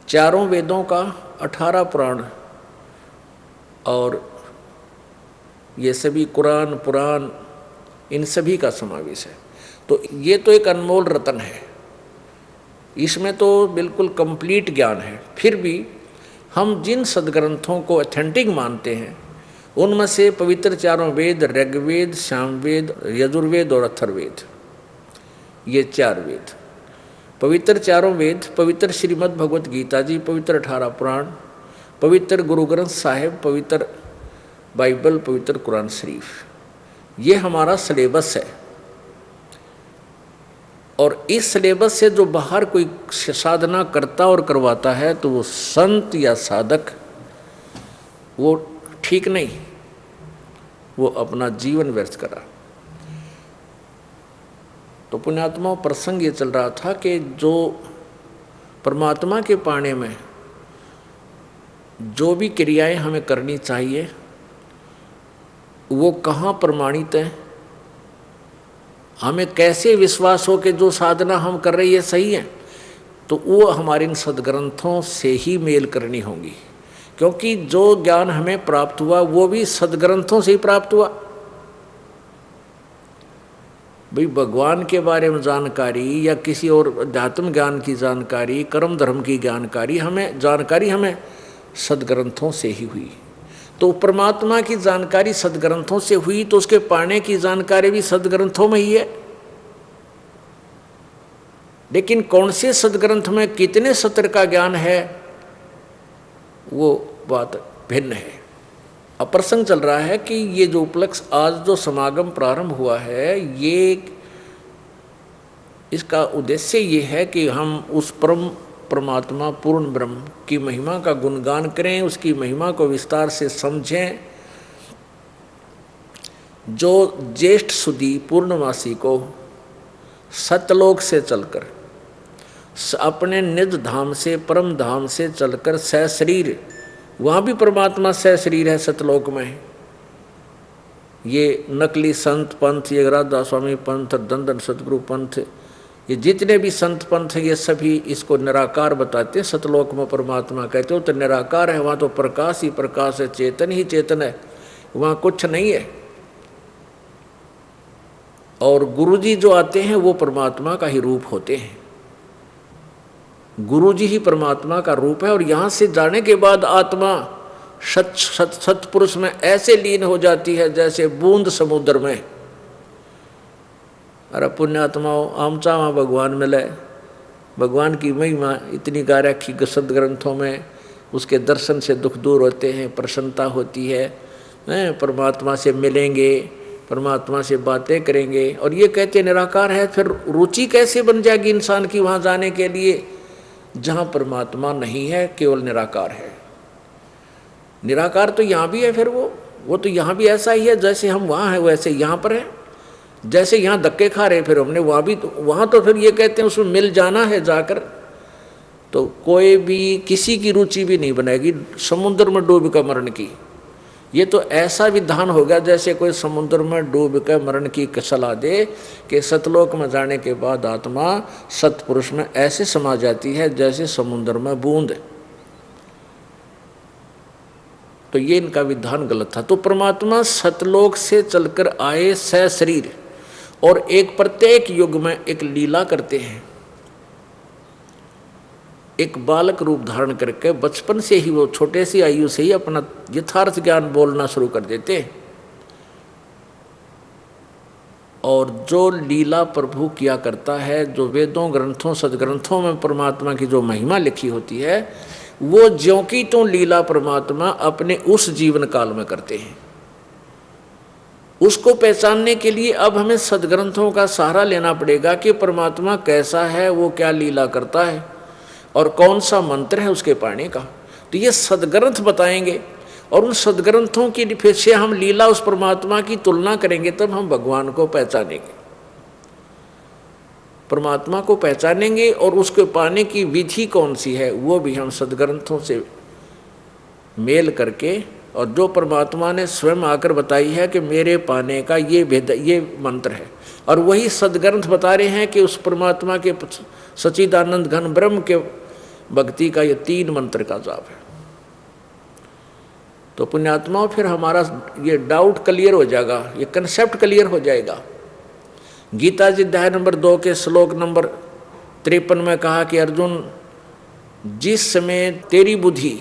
Speaker 2: चारों वेदों का 18 पुराण और ये सभी कुरान पुराण, इन सभी का समावेश है। तो ये तो एक अनमोल रत्न है, इसमें तो बिल्कुल कंप्लीट ज्ञान है। फिर भी हम जिन सदग्रंथों को ऑथेंटिक मानते हैं उनमें से पवित्र चारों वेद, ऋग्वेद, सामवेद, यजुर्वेद और अथर्ववेद, ये 4 वेद। पवित्र चारों वेद, पवित्र श्रीमद् भगवत गीता जी, पवित्र 18 पुराण, पवित्र गुरु ग्रंथ साहिब, पवित्र बाइबल, पवित्र कुरान शरीफ, ये हमारा सिलेबस है। और इस सिलेबस से जो बाहर कोई साधना करता और करवाता है तो वो संत या साधक वो ठीक नहीं, वो अपना जीवन व्यर्थ करा। तो पुण्यात्मा प्रसंग ये चल रहा था कि जो परमात्मा के पाने में जो भी क्रियाएं हमें करनी चाहिए वो कहाँ प्रमाणित है, हमें कैसे विश्वास हो कि जो साधना हम कर रहे हैं सही है, तो वो हमारे इन सदग्रंथों से ही मेल करनी होगी। क्योंकि जो ज्ञान हमें प्राप्त हुआ वो भी सदग्रंथों से ही प्राप्त हुआ। भाई भगवान के बारे में जानकारी या किसी और अध्यात्म ज्ञान की जानकारी, कर्म धर्म की जानकारी हमें सदग्रंथों से ही हुई। तो परमात्मा की जानकारी सदग्रंथों से हुई तो उसके पाने की जानकारी भी सदग्रंथों में ही है। लेकिन कौन से सदग्रंथ में कितने सत्र का ज्ञान है वो बात भिन्न है। अब प्रसंग चल रहा है कि ये जो उपलक्ष्य आज जो समागम प्रारंभ हुआ है, ये इसका उद्देश्य ये है कि हम उस परमात्मा पूर्ण ब्रह्म की महिमा का गुणगान करें, उसकी महिमा को विस्तार से समझें। जो ज्येष्ठ सुदी पूर्णमासी को सतलोक से चलकर अपने निज धाम से परम धाम से चलकर सहशरीर, वहाँ भी परमात्मा सहशरीर है सतलोक में। ये नकली संत पंथ, ये राधा स्वामी पंथ, दंदन सतगुरु पंथ, ये जितने भी संत पंथ ये सभी इसको निराकार बताते हैं। सतलोक में परमात्मा कहते हो तो निराकार है, वहाँ तो प्रकाश ही प्रकाश है, चेतन ही चेतन है, वहाँ कुछ नहीं है। और गुरुजी जो आते हैं वो परमात्मा का ही रूप होते हैं, गुरुजी ही परमात्मा का रूप है। और यहाँ से जाने के बाद आत्मा सत्पुरुष में ऐसे लीन हो जाती है जैसे बूंद समुद्र में। अरे पुण्यात्माओं, आमचा वहाँ भगवान मिले, भगवान की महिमा इतनी गा रखी सदग्रंथों में, उसके दर्शन से दुख दूर होते हैं, प्रसन्नता होती है, परमात्मा से मिलेंगे, परमात्मा से बातें करेंगे। और ये कहते निराकार है, फिर रुचि कैसे बन जाएगी इंसान की वहाँ जाने के लिए जहाँ परमात्मा नहीं है, केवल निराकार है। निराकार तो यहाँ भी है, फिर वो तो यहाँ भी ऐसा ही है, जैसे हम वहाँ हैं वैसे यहाँ पर है। जैसे यहाँ धक्के खा रहे फिर हमने वहाँ तो फिर ये कहते हैं उसमें मिल जाना है जाकर, तो कोई भी किसी की रुचि भी नहीं बनेगी समुद्र में डूब कर मरण की। ये तो ऐसा विधान होगा जैसे कोई समुद्र में डूब कर मरण की सलाह दे कि सतलोक में जाने के बाद आत्मा सतपुरुष में ऐसे समा जाती है जैसे समुद्र में बूंद। तो ये इनका विधान गलत था। तो परमात्मा सतलोक से चलकर आए सशरीर और एक प्रत्येक युग में एक लीला करते हैं। एक बालक रूप धारण करके बचपन से ही वो छोटे सी आयु से ही अपना यथार्थ ज्ञान बोलना शुरू कर देते हैं। और जो लीला प्रभु किया करता है, जो वेदों ग्रंथों सदग्रंथों में परमात्मा की जो महिमा लिखी होती है, वो ज्यों की तो लीला परमात्मा अपने उस जीवन काल में करते हैं। उसको पहचानने के लिए अब हमें सदग्रंथों का सहारा लेना पड़ेगा कि परमात्मा कैसा है, वो क्या लीला करता है और कौन सा मंत्र है उसके पाने का। तो ये सदग्रंथ बताएंगे और उन सदग्रंथों की फिर से हम लीला उस परमात्मा की तुलना करेंगे, तब हम भगवान को पहचानेंगे, परमात्मा को पहचानेंगे। और उसके पाने की विधि कौन सी है वो भी हम सदग्रंथों से मेल करके, और जो परमात्मा ने स्वयं आकर बताई है कि मेरे पाने का ये मंत्र है, और वही सदग्रंथ बता रहे हैं कि उस परमात्मा के सच्चिदानंद घन ब्रह्म के भक्ति का ये 3 मंत्र का जाप है। तो पुण्यात्माओं, फिर हमारा ये डाउट क्लियर हो जाएगा, ये कंसेप्ट क्लियर हो जाएगा। गीता जी अध्याय नंबर 2 के श्लोक नंबर 53 में कहा कि अर्जुन, जिस समय तेरी बुद्धि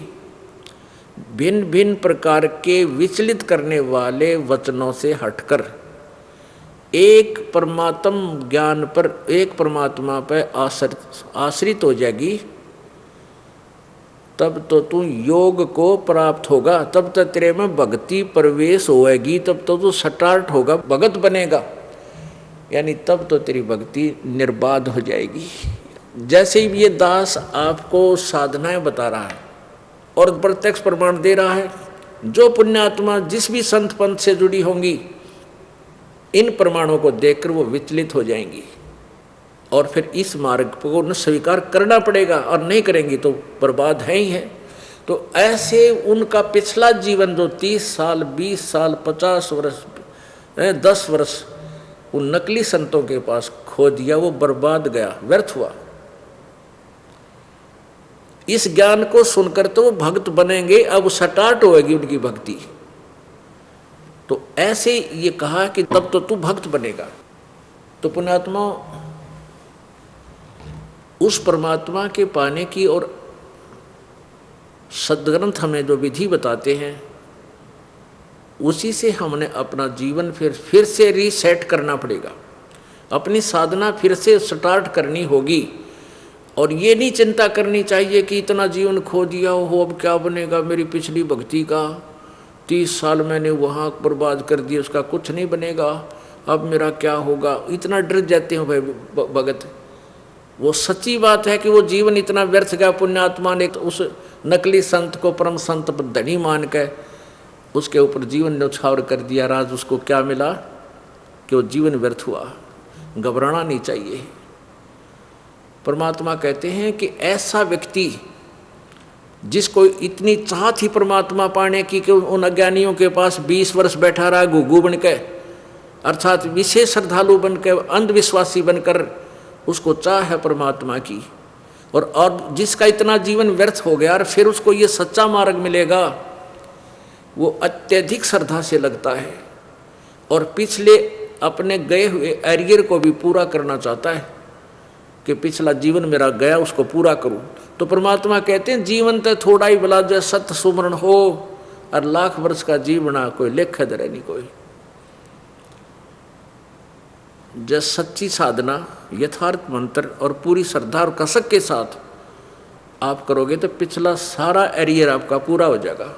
Speaker 2: भिन्न भिन्न प्रकार के विचलित करने वाले वचनों से हटकर एक परमात्म ज्ञान पर, एक परमात्मा पर आश्रित हो जाएगी, तब तो तू योग को प्राप्त होगा, तब तो तेरे में भक्ति प्रवेश होएगी, तब तो तू स्टार्ट होगा, भगत बनेगा, यानी तब तो तेरी भक्ति निर्बाध हो जाएगी। जैसे ही ये दास आपको साधनाएं बता रहा है और प्रत्यक्ष प्रमाण दे रहा है, जो पुण्यात्मा जिस भी संत पंथ से जुड़ी होंगी, इन प्रमाणों को देखकर वो विचलित हो जाएंगी और फिर इस मार्ग को न स्वीकार करना पड़ेगा, और नहीं करेंगी तो बर्बाद है ही है। तो ऐसे उनका पिछला जीवन जो 30 साल 20 साल 50 वर्ष 10 वर्ष उन नकली संतों के पास खो दिया, वो बर्बाद गया, व्यर्थ हुआ। इस ज्ञान को सुनकर तो वो भक्त बनेंगे, अब स्टार्ट होएगी उनकी भक्ति। तो ऐसे ये कहा कि तब तो तू भक्त बनेगा। तो पुण्यात्मा, उस परमात्मा के पाने की और सदग्रंथ हमें जो विधि बताते हैं, उसी से हमने अपना जीवन फिर से रीसेट करना पड़ेगा, अपनी साधना फिर से स्टार्ट करनी होगी। और ये नहीं चिंता करनी चाहिए कि इतना जीवन खो दिया हो, अब क्या बनेगा मेरी पिछली भक्ति का, 30 साल मैंने वहाँ बर्बाद कर दिया, उसका कुछ नहीं बनेगा, अब मेरा क्या होगा। इतना डर जाते हो भाई भगत। वो सच्ची बात है कि वो जीवन इतना व्यर्थ गया। पुण्यात्मा ने उस नकली संत को परम संत धनी मान के उसके ऊपर जीवन न्यौछावर कर दिया। राज उसको क्या मिला कि वो जीवन व्यर्थ हुआ। घबराना नहीं चाहिए। परमात्मा कहते हैं कि ऐसा व्यक्ति जिसको इतनी चाह थी परमात्मा पाने की कि उन अज्ञानियों के पास 20 वर्ष बैठा रहा घुघू बन के, अर्थात विशेष श्रद्धालु बन के, अंधविश्वासी बनकर उसको चाह है परमात्मा की, और जिसका इतना जीवन व्यर्थ हो गया और फिर उसको ये सच्चा मार्ग मिलेगा, वो अत्यधिक श्रद्धा से लगता है और पिछले अपने गए हुए एरियर को भी पूरा करना चाहता है कि पिछला जीवन मेरा गया उसको पूरा करूं। तो परमात्मा कहते हैं जीवन तो थोड़ा ही भला जो सत्य सुमरण हो, और लाख वर्ष का जीवना कोई लेखा दरे नहीं कोई। जब सच्ची साधना, यथार्थ मंत्र और पूरी श्रद्धा और कसक के साथ आप करोगे तो पिछला सारा एरियर आपका पूरा हो जाएगा।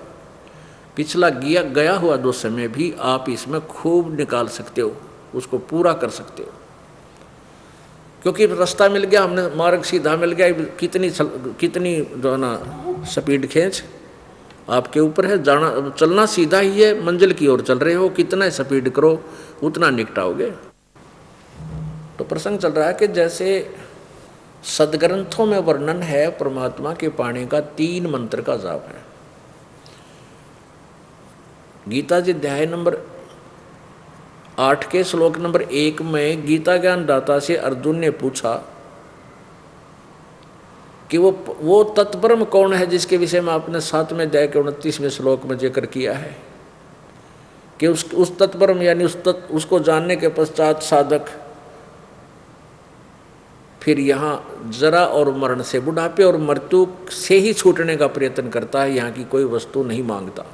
Speaker 2: पिछला गया हुआ दो समय भी आप इसमें खूब निकाल सकते हो, उसको पूरा कर सकते हो, क्योंकि रास्ता मिल गया, हमने मार्ग सीधा मिल गया। कितनी जो है ना स्पीड खींच आपके ऊपर है, जाना चलना सीधा ही है, मंजिल की ओर चल रहे हो, कितना स्पीड करो उतना निकटाओगे। तो प्रसंग चल रहा है कि जैसे सदग्रंथों में वर्णन है परमात्मा के पाने का 3 मंत्र का जाप है। गीता जी अध्याय नंबर 8 के श्लोक नंबर 1 में गीता ज्ञान दाता से अर्जुन ने पूछा कि वो तत्परम कौन है जिसके विषय में आपने 7वें अध्याय के 29वें श्लोक में जिक्र किया है कि उस तत्परम यानी उसको जानने के पश्चात साधक फिर यहाँ जरा और मरण से, बुढ़ापे और मृत्यु से ही छूटने का प्रयत्न करता है, यहाँ की कोई वस्तु नहीं मांगता।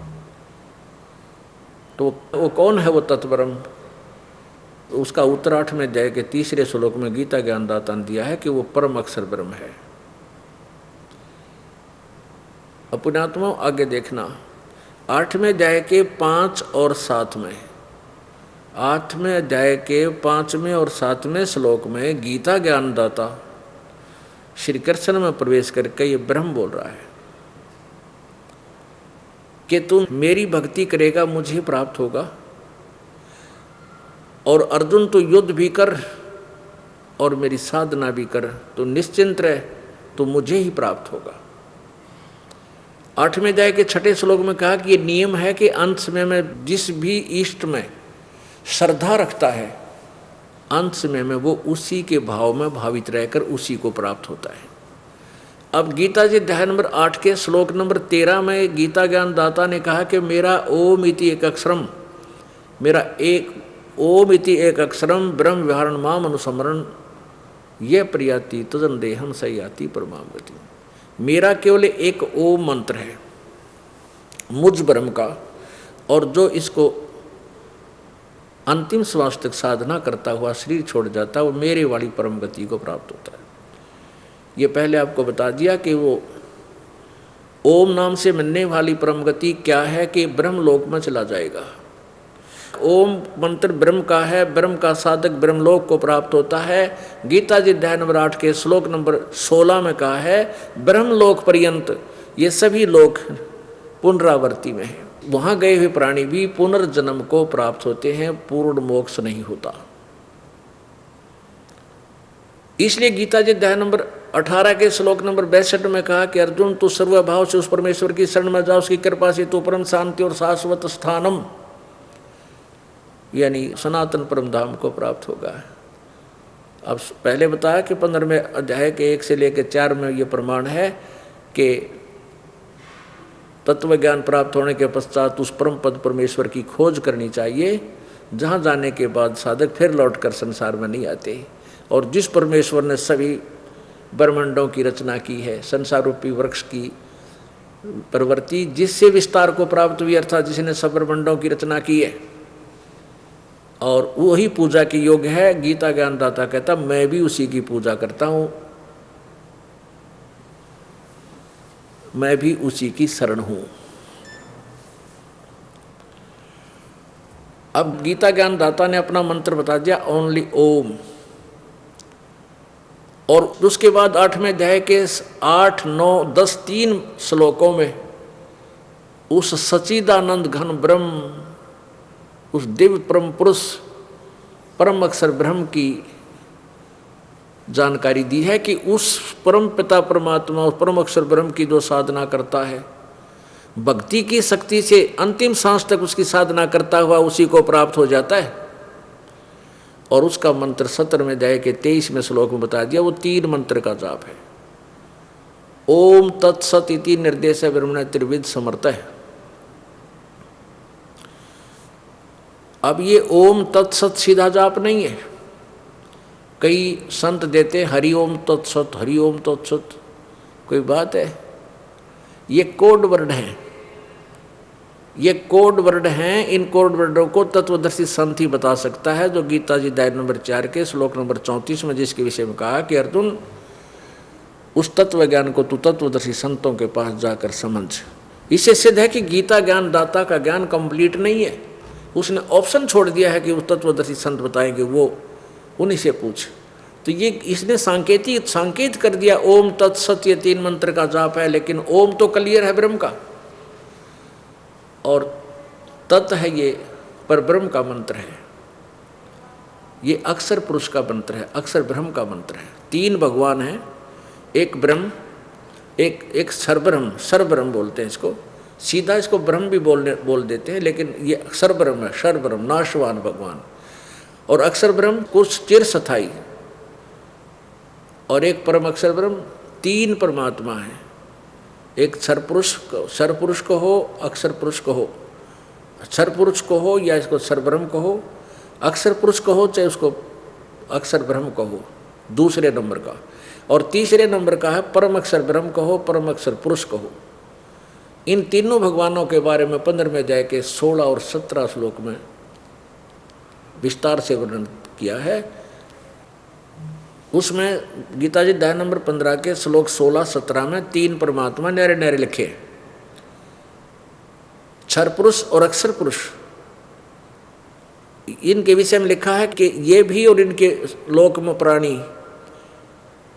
Speaker 2: तो वो कौन है वो तत्परम? उसका उत्तर 8वें अध्याय के 3रे श्लोक में गीता ज्ञानदाता ने दिया है कि वो परम अक्षर ब्रह्म है। अपनात्मा आगे देखना, 8वें अध्याय के 5 और 7 में, 8वें अध्याय के 5वें और 7वें श्लोक में गीता ज्ञानदाता श्री कृष्ण में प्रवेश करके ये ब्रह्म बोल रहा है कि तुम मेरी भक्ति करेगा मुझे प्राप्त होगा, और अर्जुन तो युद्ध भी कर और मेरी साधना भी कर, तो निश्चिंत रह, तो मुझे ही प्राप्त होगा। 8वें अध्याय के 6ठे श्लोक में कहा कि ये नियम है कि अंत समय में जिस भी इष्ट में श्रद्धा रखता है, अंत समय में वो उसी के भाव में भावित रहकर उसी को प्राप्त होता है। अब गीता जी अध्याय नंबर 8 के श्लोक नंबर 13 में गीता ज्ञान दाता ने कहा कि मेरा ओम इति एक अक्षरम, मेरा एक ओम इति एक अक्षरम ब्रह्म विहारण माम अनुस्मरण ये प्रियाति तजन देहम सयाति परमाम गति। मेरा केवल एक ओम मंत्र है मुझ ब्रह्म का, और जो इसको अंतिम श्वास तक साधना करता हुआ शरीर छोड़ जाता है वो मेरे वाली परम गति को प्राप्त होता है। ये पहले आपको बता दिया कि वो ओम नाम से मिलने वाली परम गति क्या है कि ब्रह्मलोक में चला जाएगा। ओम मंत्र ब्रह्म का है, ब्रह्म का साधक ब्रह्मलोक को प्राप्त होता है। गीता जी अध्याय नंबर 8 के श्लोक नंबर 16 में कहा है ब्रह्मलोक पर्यंत ये सभी लोग पुनरावर्ती में है, वहाँ गए हुए प्राणी भी पुनर्जन्म को प्राप्त होते हैं, पूर्ण मोक्ष नहीं होता। इसलिए गीता जी अध्याय नंबर 18 के श्लोक नंबर 62 में कहा कि अर्जुन तू सर्वभाव से उस परमेश्वर की शरण में जा, उसकी कृपा से तू परम शांति और शाश्वत स्थानम यानी सनातन परम धाम को प्राप्त होगा। अब पहले बताया कि 15वें अध्याय के 1 से लेकर 4 में ये प्रमाण है कि तत्व ज्ञान प्राप्त होने के पश्चात उस परम पद परमेश्वर की खोज करनी चाहिए, जहाँ जाने के बाद साधक फिर लौटकर संसार में नहीं आते। और जिस परमेश्वर ने सभी ब्रह्मांडों की रचना की है, संसार रूपी वृक्ष की प्रवृत्ति जिससे विस्तार को प्राप्त हुई, अर्थात जिसने सब ब्रह्मांडों की रचना की है और वही पूजा के योग्य है। गीता ज्ञानदाता कहता मैं भी उसी की पूजा करता हूँ, मैं भी उसी की शरण हूँ। अब गीता ज्ञानदाता ने अपना मंत्र बता दिया ओनली ओम, और उसके बाद 8वें अध्याय के 8, 9, 10 3 श्लोकों में उस सच्चिदानंद घन ब्रह्म, उस दिव्य परम पुरुष परम अक्षर ब्रह्म की जानकारी दी है कि उस परम पिता परमात्मा, उस परम अक्षर ब्रह्म की जो साधना करता है, भक्ति की शक्ति से अंतिम सांस तक उसकी साधना करता हुआ उसी को प्राप्त हो जाता है। और उसका मंत्र 17वें अध्याय के 23वें श्लोक में बता दिया, वो 3 मंत्र का जाप है। ओम तत्सत इति निर्देश ब्रह्मण त्रिविध समर्थ है। अब ये ओम तत्सत सीधा जाप नहीं है, कई संत देते हरि ओम तत्सत, हरि ओम तत्सत, कोई बात है? ये कोड वर्ड है। ये कोड वर्ड हैं। इन कोड वर्डों को तत्वदर्शी संत ही बता सकता है, जो गीता जी अध्याय नंबर 4 के श्लोक नंबर 34 में जिसके विषय में कहा कि अर्जुन उस तत्व ज्ञान को तू तत्वदर्शी संतों के पास जाकर समझ। इससे सिद्ध है कि गीता ज्ञान दाता का ज्ञान कंप्लीट नहीं है। उसने ऑप्शन छोड़ दिया है कि उस तत्वदर्शी संत बताएंगे, वो उन्हीं से पूछ। तो ये इसने सांकेत कर दिया। ओम तत्सत ये 3 मंत्र का जाप है, लेकिन ओम तो क्लियर है ब्रह्म का, और तत् है ये पर ब्रह्म का मंत्र है। ये अक्षर पुरुष का मंत्र है, अक्षर ब्रह्म का मंत्र है। 3 भगवान हैं, एक ब्रह्म, एक सरब्रह्म बोलते हैं इसको। सीधा इसको ब्रह्म भी बोल देते हैं, लेकिन ये सरब्रह्म है, सरब्रह्म नाशवान भगवान। और अक्षर ब्रह्म कुछ चिर स्थायी, और एक परम अक्षर ब्रह्म। 3 परमात्मा है। एक सरपुरुष को हो, अक्षर पुरुष को हो, सरपुरुष को हो या इसको सरब्रह्म को हो, अक्षर पुरुष को हो चाहे उसको अक्षर ब्रह्म को हो, दूसरे नंबर का। और तीसरे नंबर का है परम अक्षर ब्रह्म को हो, परम अक्षर पुरुष को हो। इन तीनों भगवानों के बारे में 15वें अध्याय के 16 और 17 श्लोक में विस्तार से वर्णन किया है। उसमें गीता जी अध्याय नंबर 15 के श्लोक 16-17 में 3 परमात्मा न्यारे न्यारे लिखे, क्षर पुरुष और अक्षर पुरुष। इनके विषय में लिखा है कि ये भी और इनके लोक में प्राणी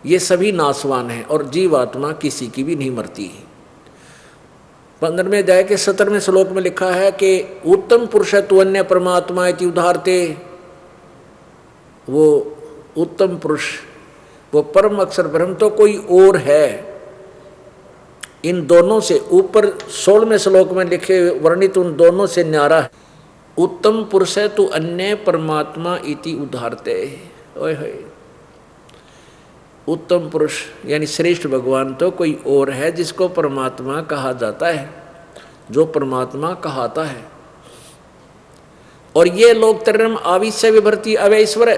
Speaker 2: ये सभी नाशवान हैं, और जीवात्मा किसी की भी नहीं मरती। 15वें अध्याय के 17वें श्लोक में लिखा है कि उत्तम पुरुष तु अन्य परमात्मा इति उदाहरते। वो उत्तम पुरुष, वो परम अक्षर ब्रह्म तो कोई और है। इन दोनों से ऊपर 16वें श्लोक में लिखे वर्णित उन दोनों से न्यारा है। उत्तम पुरुष है तु अन्य परमात्मा इति उदाहरते। ओए होए, उत्तम पुरुष यानी श्रेष्ठ भगवान तो कोई और है जिसको परमात्मा कहा जाता है, जो परमात्मा कहाता है। और ये लोक त्रयम् आविश्य विभर्ति अवैश्वर,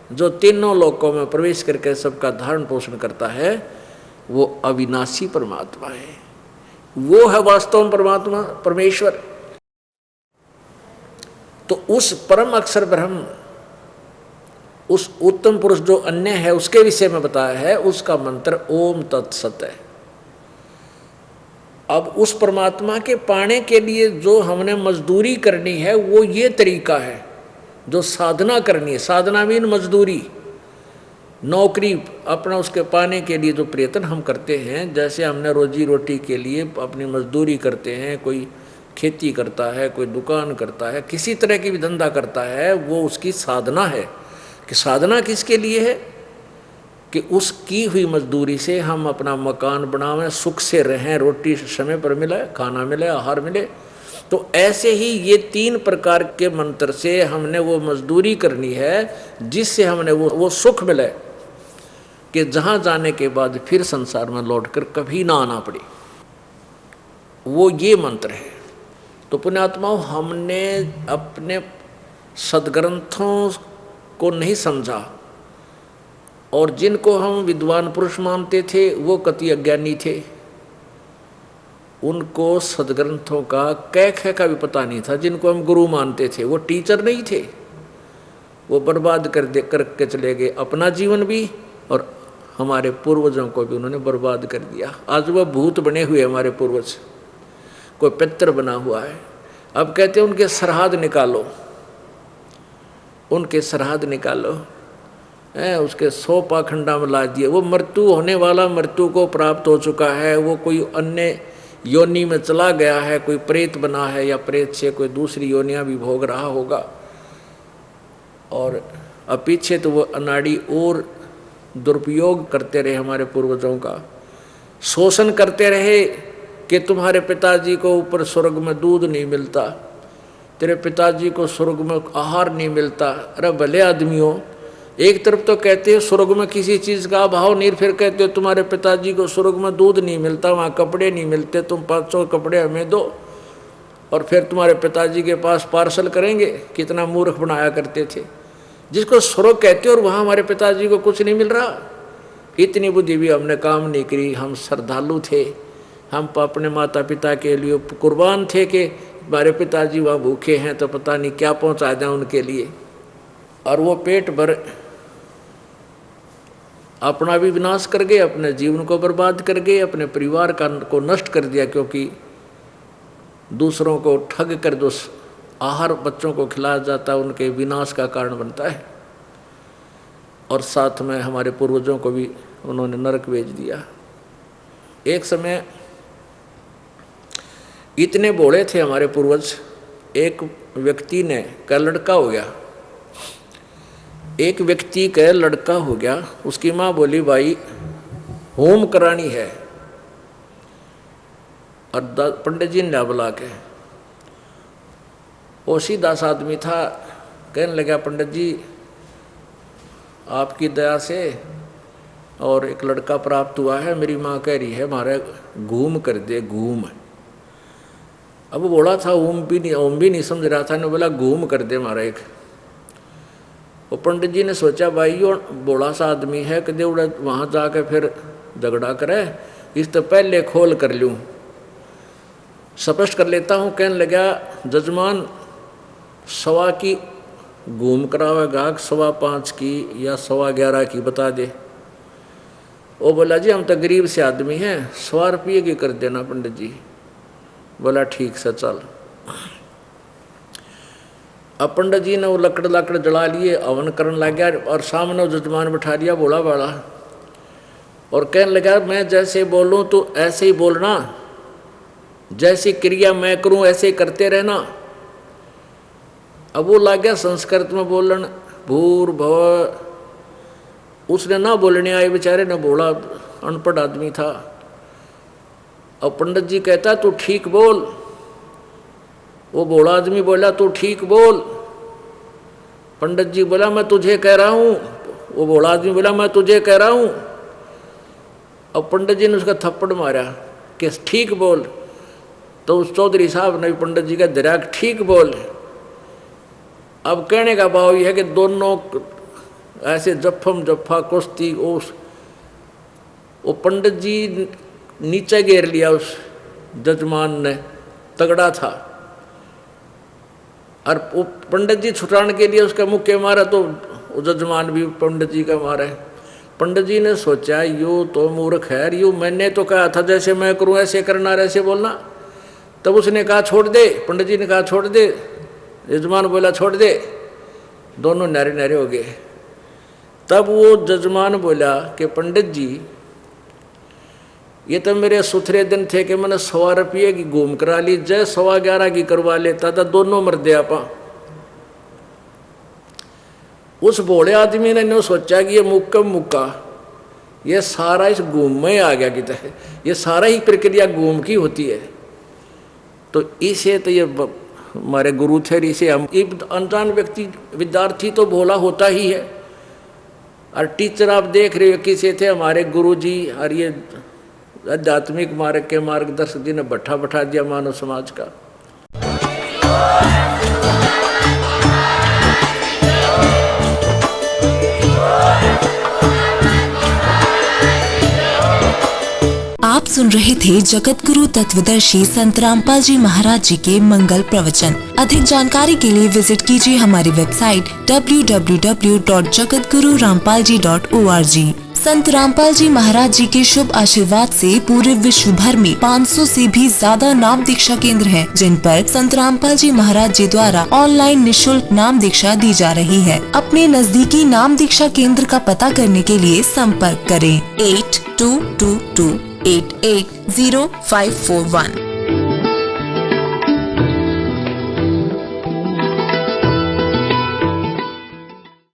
Speaker 2: जो तीनों लोकों में प्रवेश करके सबका धारण पोषण करता है, वो अविनाशी परमात्मा है। वो है वास्तव में परमात्मा परमेश्वर। तो उस परम अक्षर ब्रह्म, उस उत्तम पुरुष जो अन्य है उसके विषय में बताया है, उसका मंत्र ओम तत्सत है। अब उस परमात्मा के पाने के लिए जो हमने मजदूरी करनी है वो ये तरीका है, जो साधना करनी है। साधना मीन मजदूरी, नौकरी अपना उसके पाने के लिए जो प्रयत्न हम करते हैं। जैसे हमने रोजी रोटी के लिए अपनी मजदूरी करते हैं, कोई खेती करता है, कोई दुकान करता है, किसी तरह की भी धंधा करता है, वो उसकी साधना है। कि साधना किसके लिए है? कि उसकी हुई मजदूरी से हम अपना मकान बनावें, सुख से रहें, रोटी समय पर मिले, खाना मिले, आहार मिले। तो ऐसे ही ये 3 प्रकार के मंत्र से हमने वो मजदूरी करनी है जिससे हमने वो सुख मिले कि जहाँ जाने के बाद फिर संसार में लौटकर कभी ना आना पड़े। वो ये मंत्र है। तो पुण्यात्माओं, हमने अपने सदग्रंथों को नहीं समझा, और जिनको हम विद्वान पुरुष मानते थे वो कति अज्ञानी थे। उनको सदग्रंथों का कै खे का भी पता नहीं था। जिनको हम गुरु मानते थे वो टीचर नहीं थे, वो बर्बाद करके चले गए अपना जीवन भी, और हमारे पूर्वजों को भी उन्होंने बर्बाद कर दिया। आज वह भूत बने हुए हमारे पूर्वज, कोई पितर बना हुआ है। अब कहते हैं उनके श्राद्ध निकालो, उनके श्राद्ध निकालो, उसके 100 पाखंडा में ला दिए। वो मृत्यु होने वाला मृत्यु को प्राप्त हो चुका है, वो कोई अन्य योनि में चला गया है, कोई प्रेत बना है, या प्रेत से कोई दूसरी योनियां भी भोग रहा होगा। और अब पीछे तो वो अनाड़ी और दुरुपयोग करते रहे, हमारे पूर्वजों का शोषण करते रहे कि तुम्हारे पिताजी को ऊपर स्वर्ग में दूध नहीं मिलता, तेरे पिताजी को स्वर्ग में आहार नहीं मिलता। अरे भले आदमियों, एक तरफ तो कहते हो स्वर्ग में किसी चीज़ का अभाव नहीं, फिर कहते हो तुम्हारे पिताजी को स्वर्ग में दूध नहीं मिलता, वहाँ कपड़े नहीं मिलते, तुम 500 कपड़े हमें दो, और फिर तुम्हारे पिताजी के पास पार्सल करेंगे। कितना मूर्ख बनाया करते थे। जिसको स्वर्ग कहते हो और वहाँ हमारे पिताजी को कुछ नहीं मिल रहा। इतनी बुद्धि भी हमने काम नहीं करी। हम श्रद्धालु थे, हम अपने माता पिता के लिए कुर्बान थे कि हमारे पिताजी वहाँ भूखे हैं तो पता नहीं क्या पहुँचा दें उनके लिए। और वो पेट भर अपना भी विनाश कर गए, अपने जीवन को बर्बाद कर गए, अपने परिवार को नष्ट कर दिया, क्योंकि दूसरों को ठग कर जो आहार बच्चों को खिलाया जाता है उनके विनाश का कारण बनता है। और साथ में हमारे पूर्वजों को भी उन्होंने नरक भेज दिया। एक समय इतने भोले थे हमारे पूर्वज, एक व्यक्ति ने का लड़का हो गया, एक व्यक्ति का लड़का हो गया। उसकी माँ बोली भाई होम करानी है, और पंडित जी ने बुला के, वो सीधा सा आदमी था, कहने लगा पंडित जी आपकी दया से और एक लड़का प्राप्त हुआ है, मेरी माँ कह रही है हमारे घूम कर दे, घूम। अब वो बोला था ओम भी नहीं समझ रहा था, ने बोला घूम कर दे हमारा एक। वो पंडित जी ने सोचा भाई यो बड़ा सा आदमी है, कदे उड़ा वहाँ जाकर फिर झगड़ा करे, इस तो पहले खोल कर लूँ, स्पष्ट कर लेता हूँ। कहने लगा जजमान 1.25 की घूम करावेगा, 5.25 की या 11.15 की बता दे। वो बोला जी हम तो गरीब से आदमी हैं, 100 रुपये की कर देना पंडित जी। बोला ठीक से चल। अब पंडित जी ने वो लकड़ जला लिए, हवन करने लग गया, और सामने वो जजमान बैठा दिया बोला बड़ा, और कहने लगा मैं जैसे बोलूँ तो ऐसे ही बोलना, जैसी क्रिया मैं करूँ ऐसे करते रहना। अब वो लग गया संस्कृत में बोलन, भूर्भुव, उसने ना बोलने आए बेचारे ने, बोला अनपढ़ आदमी था। अब पंडित जी कहता तू ठीक बोल, वो बोला आदमी बोला तू ठीक बोल। पंडित जी बोला मैं तुझे कह रहा हूँ, वो बोला आदमी बोला मैं तुझे कह रहा हूँ। अब पंडित जी ने उसका थप्पड़ मारा कि ठीक बोल, तो उस चौधरी साहब ने पंडित जी का दराग ठीक बोल। अब कहने का भाव यह है कि दोनों ऐसे जफ्फा कुश्ती, वो पंडित जी नीचे घेर लिया उस जजमान ने, तगड़ा था, और वो पंडित जी छुटाने के लिए उसका मुक्के मारा, तो वो जजमान भी पंडित जी का मारा। पंडित जी ने सोचा यू तो मूर्ख है, यू मैंने तो कहा था जैसे मैं करूँ ऐसे करना, ऐसे बोलना। तब उसने कहा छोड़ दे, पंडित जी ने कहा छोड़ दे, जजमान बोला छोड़ दे, दोनों नारे नारे हो गए। तब वो जजमान बोला कि पंडित जी ये तो मेरे सुथरे दिन थे कि मैंने 100 रुपये की घूम करा ली, जय 11.15 की करवा लेता था, दोनों मर दे आपा। उस भोले आदमी ने सोचा कि ये मुक्का ये सारा इस घूम में आ गया, कि ये सारा ही प्रक्रिया घूम की होती है। तो इसे तो ये हमारे गुरु थे, इसे हम अनजान व्यक्ति विद्यार्थी तो भोला होता ही है, और टीचर आप देख रहे हो किसे थे हमारे गुरु जी, और ये आध्यात्मिक मार्ग के मार्गदर्शक जी ने बैठा दिया मानव समाज का।
Speaker 3: आप सुन रहे थे जगत गुरु तत्वदर्शी संत रामपाल जी महाराज जी के मंगल प्रवचन। अधिक जानकारी के लिए विजिट कीजिए हमारी वेबसाइट www.jagatgururampalji.org। संत रामपाल जी महाराज जी के शुभ आशीर्वाद से पूरे विश्व भर में 500 से भी ज्यादा नाम दीक्षा केंद्र हैं, जिन पर संत रामपाल जी महाराज जी द्वारा ऑनलाइन निःशुल्क नाम दीक्षा दी जा रही है। अपने नजदीकी नाम दीक्षा केंद्र का पता करने के लिए संपर्क करें 8222880541।